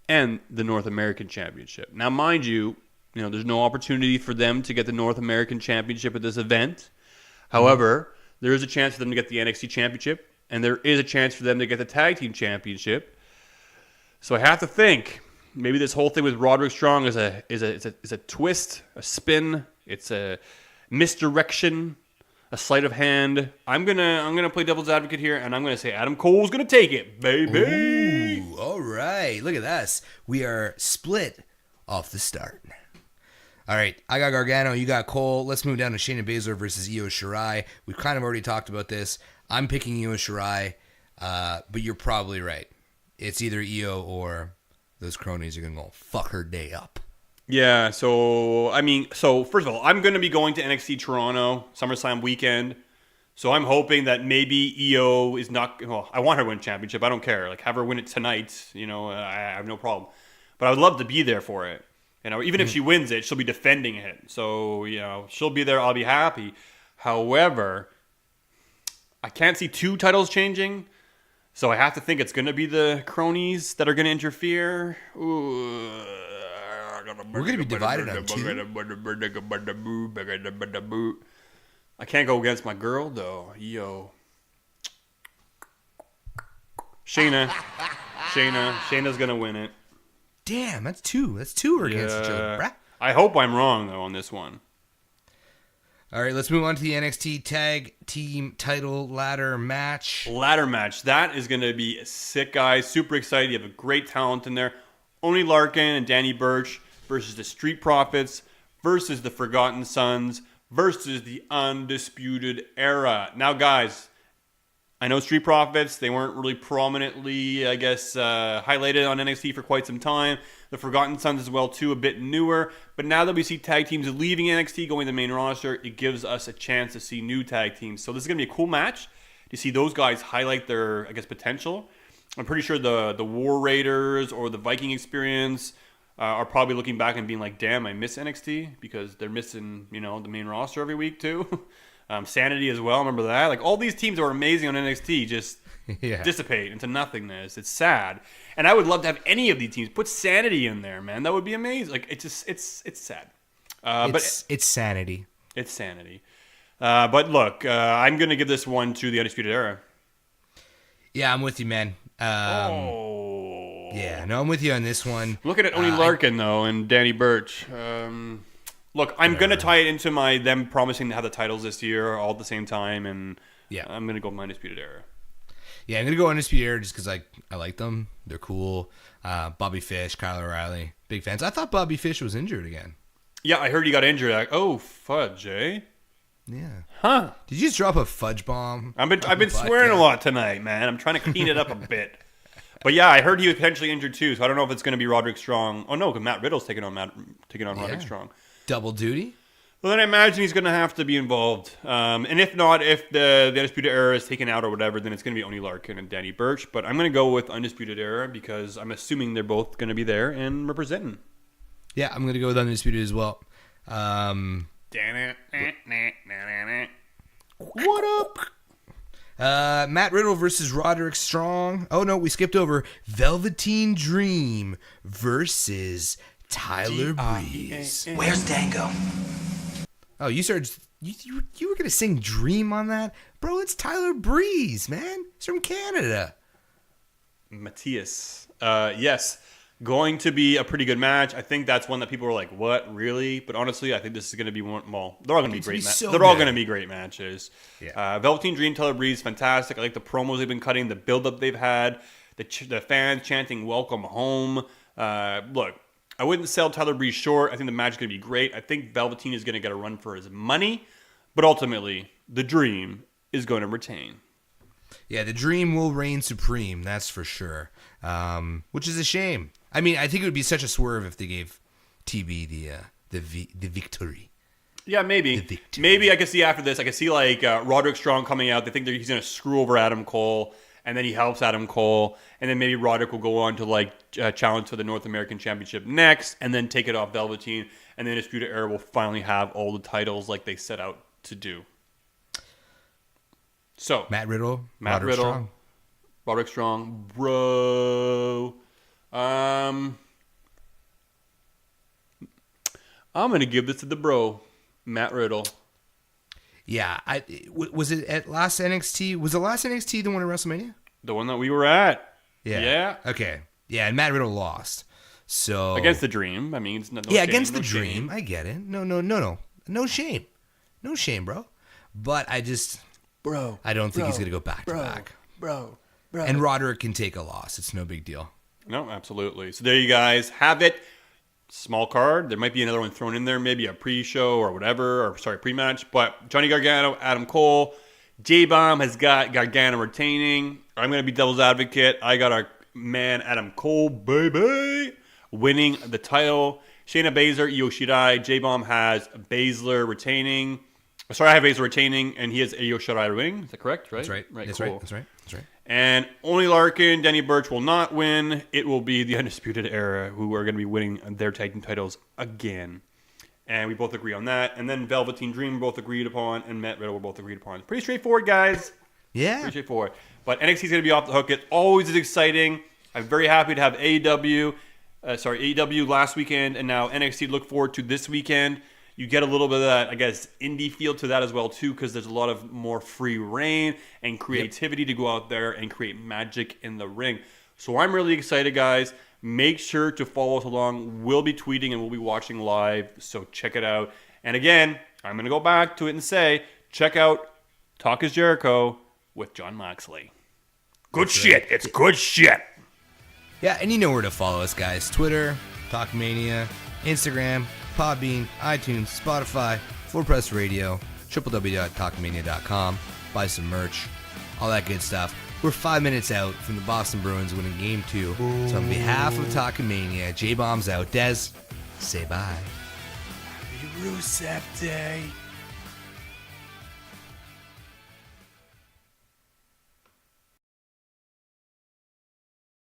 and the North American Championship. Now, mind you, there's no opportunity for them to get the North American Championship at this event. However, there is a chance for them to get the NXT Championship, and there is a chance for them to get the Tag Team Championship. So I have to think maybe this whole thing with Roderick Strong is a twist, a spin, it's a misdirection, a sleight of hand. I'm gonna play devil's advocate here, and I'm gonna say Adam Cole's gonna take it, baby. Ooh, all right. Look at us. We are split off the start. All right, I got Gargano, you got Cole. Let's move down to Shayna Baszler versus Io Shirai. We've kind of already talked about this. I'm picking Io Shirai, but you're probably right. It's either Io or those cronies are going to go fuck her day up. Yeah, so first of all, I'm going to be going to NXT Toronto SummerSlam weekend. So I'm hoping that maybe Io is not. Well, I want her to win championship. I don't care. Like, have her win it tonight. I have no problem. But I would love to be there for it. Even if she wins it, she'll be defending it. So, she'll be there. I'll be happy. However, I can't see two titles changing. So I have to think it's going to be the cronies that are going to interfere. Ooh. We're going to be divided on two. I can't go against my girl, though. Shayna's going to win it. Damn, that's two. That's two are against each other, bruh. I hope I'm wrong, though, on this one. All right, let's move on to the NXT Tag Team Title Ladder Match. That is going to be sick, guys. Super excited. You have a great talent in there. Only Larkin and Danny Burch versus the Street Profits versus the Forgotten Sons versus the Undisputed Era. Now, guys, I know Street Profits, they weren't really prominently, I guess, highlighted on NXT for quite some time. The Forgotten Sons as well, too, a bit newer. But now that we see tag teams leaving NXT, going to the main roster, it gives us a chance to see new tag teams. So this is going to be a cool match to see those guys highlight their, I guess, potential. I'm pretty sure the War Raiders or the Viking Experience are probably looking back and being like, damn, I miss NXT because they're missing, the main roster every week, too. Sanity as well, remember that? Like, all these teams that were amazing on NXT just dissipate into nothingness. It's sad. And I would love to have any of these teams. Put Sanity in there, man. That would be amazing. Like, it's sad. But it's sanity. It's sanity. But look, I'm going to give this one to the Undisputed Era. Yeah, I'm with you, man. Yeah, no, I'm with you on this one. Looking at Oni Larkin, though, and Danny Burch. Look, I'm going to tie it into them promising to have the titles this year all at the same time, and I'm going to go with my Undisputed Era. Yeah, I'm going to go Undisputed Era just because I like them. They're cool. Bobby Fish, Kyle O'Reilly, big fans. I thought Bobby Fish was injured again. Yeah, I heard he got injured. Oh, fudge, eh? Yeah. Huh. Did you just drop a fudge bomb? I've been swearing a lot tonight, man. I'm trying to clean it up a bit. But yeah, I heard he was potentially injured too, so I don't know if it's going to be Roderick Strong. Oh no, because Matt Riddle's taking on Roderick Strong. Double duty? Well, then I imagine he's going to have to be involved. And if not, if the Undisputed Era is taken out or whatever, then it's going to be Oni Larkin and Danny Burch. But I'm going to go with Undisputed Era because I'm assuming they're both going to be there and representing. Yeah, I'm going to go with Undisputed as well. What up? Matt Riddle versus Roderick Strong. Oh no, we skipped over Velveteen Dream versus Tyler Breeze. Where's Dango? Oh, you started. You were gonna sing Dream on that, bro? It's Tyler Breeze, man. He's from Canada. Matthias. Yes. Going to be a pretty good match. I think that's one that people were like, "What, really?" But honestly, I think this is going to be one. Well, they're all going to be great. They're all going to be great matches. Yeah. Velveteen Dream, Tyler Breeze, fantastic. I like the promos they've been cutting, the build-up they've had, the fans chanting "Welcome home." Look, I wouldn't sell Tyler Breeze short. I think the match is going to be great. I think Velveteen is going to get a run for his money, but ultimately, the Dream is going to retain. Yeah, the Dream will reign supreme. That's for sure. Which is a shame. I mean, I think it would be such a swerve if they gave TB the victory. Yeah, maybe. Maybe I could see after this. I could see like Roderick Strong coming out. They think that he's going to screw over Adam Cole, and then he helps Adam Cole, and then maybe Roderick will go on to like challenge for the North American Championship next, and then take it off Velveteen, and then Undisputed Era will finally have all the titles like they set out to do. So Matt Riddle, Roderick Strong, bro. I'm going to give this to the bro, Matt Riddle. Yeah, was it at last NXT? Was the last NXT the one at WrestleMania? The one that we were at. Yeah. Okay. Yeah, and Matt Riddle lost. So against the Dream. I mean, it's no yeah, shame, against no the shame. Dream. I get it. No shame, bro. But I just, I don't think he's gonna go back to back. Bro. And Roderick can take a loss. It's no big deal. No, absolutely. So there you guys have it. Small card. There might be another one thrown in there, maybe a pre-show or whatever, pre-match. But Johnny Gargano, Adam Cole, J-Bomb has got Gargano retaining. I'm going to be devil's advocate. I got our man Adam Cole, baby, winning the title. Shayna Baszler, Io Shirai. J-Bomb has Baszler retaining. Sorry, I have Baszler retaining, and he has Io Shirai winning. Is that correct? Right? That's right. That's cool. right. That's right. And Oni Larkin, Danny Burch will not win. It will be the Undisputed Era who are going to be winning their tag team titles again. And we both agree on that. And then Velveteen Dream we both agreed upon, and Matt Riddle we both agreed upon. Pretty straightforward, guys. Yeah. Pretty straightforward. But NXT is going to be off the hook. It always is exciting. I'm very happy to have AEW last weekend, and now NXT look forward to this weekend. You get a little bit of that, I guess, indie feel to that as well, too, because there's a lot of more free reign and creativity to go out there and create magic in the ring. So I'm really excited, guys. Make sure to follow us along. We'll be tweeting and we'll be watching live, so check it out. And again, I'm going to go back to it and say, check out Talk is Jericho with Jon Moxley. Good shit. It's good shit. Yeah, and you know where to follow us, guys. Twitter, Talkamania, Instagram, Podbean, iTunes, Spotify, Full Press Radio, www.talkamania.com. Buy some merch, all that good stuff. We're 5 minutes out from the Boston Bruins winning Game 2. So on behalf of Talkamania, J-Bomb's out. Dez, say bye. Happy Rusev Day.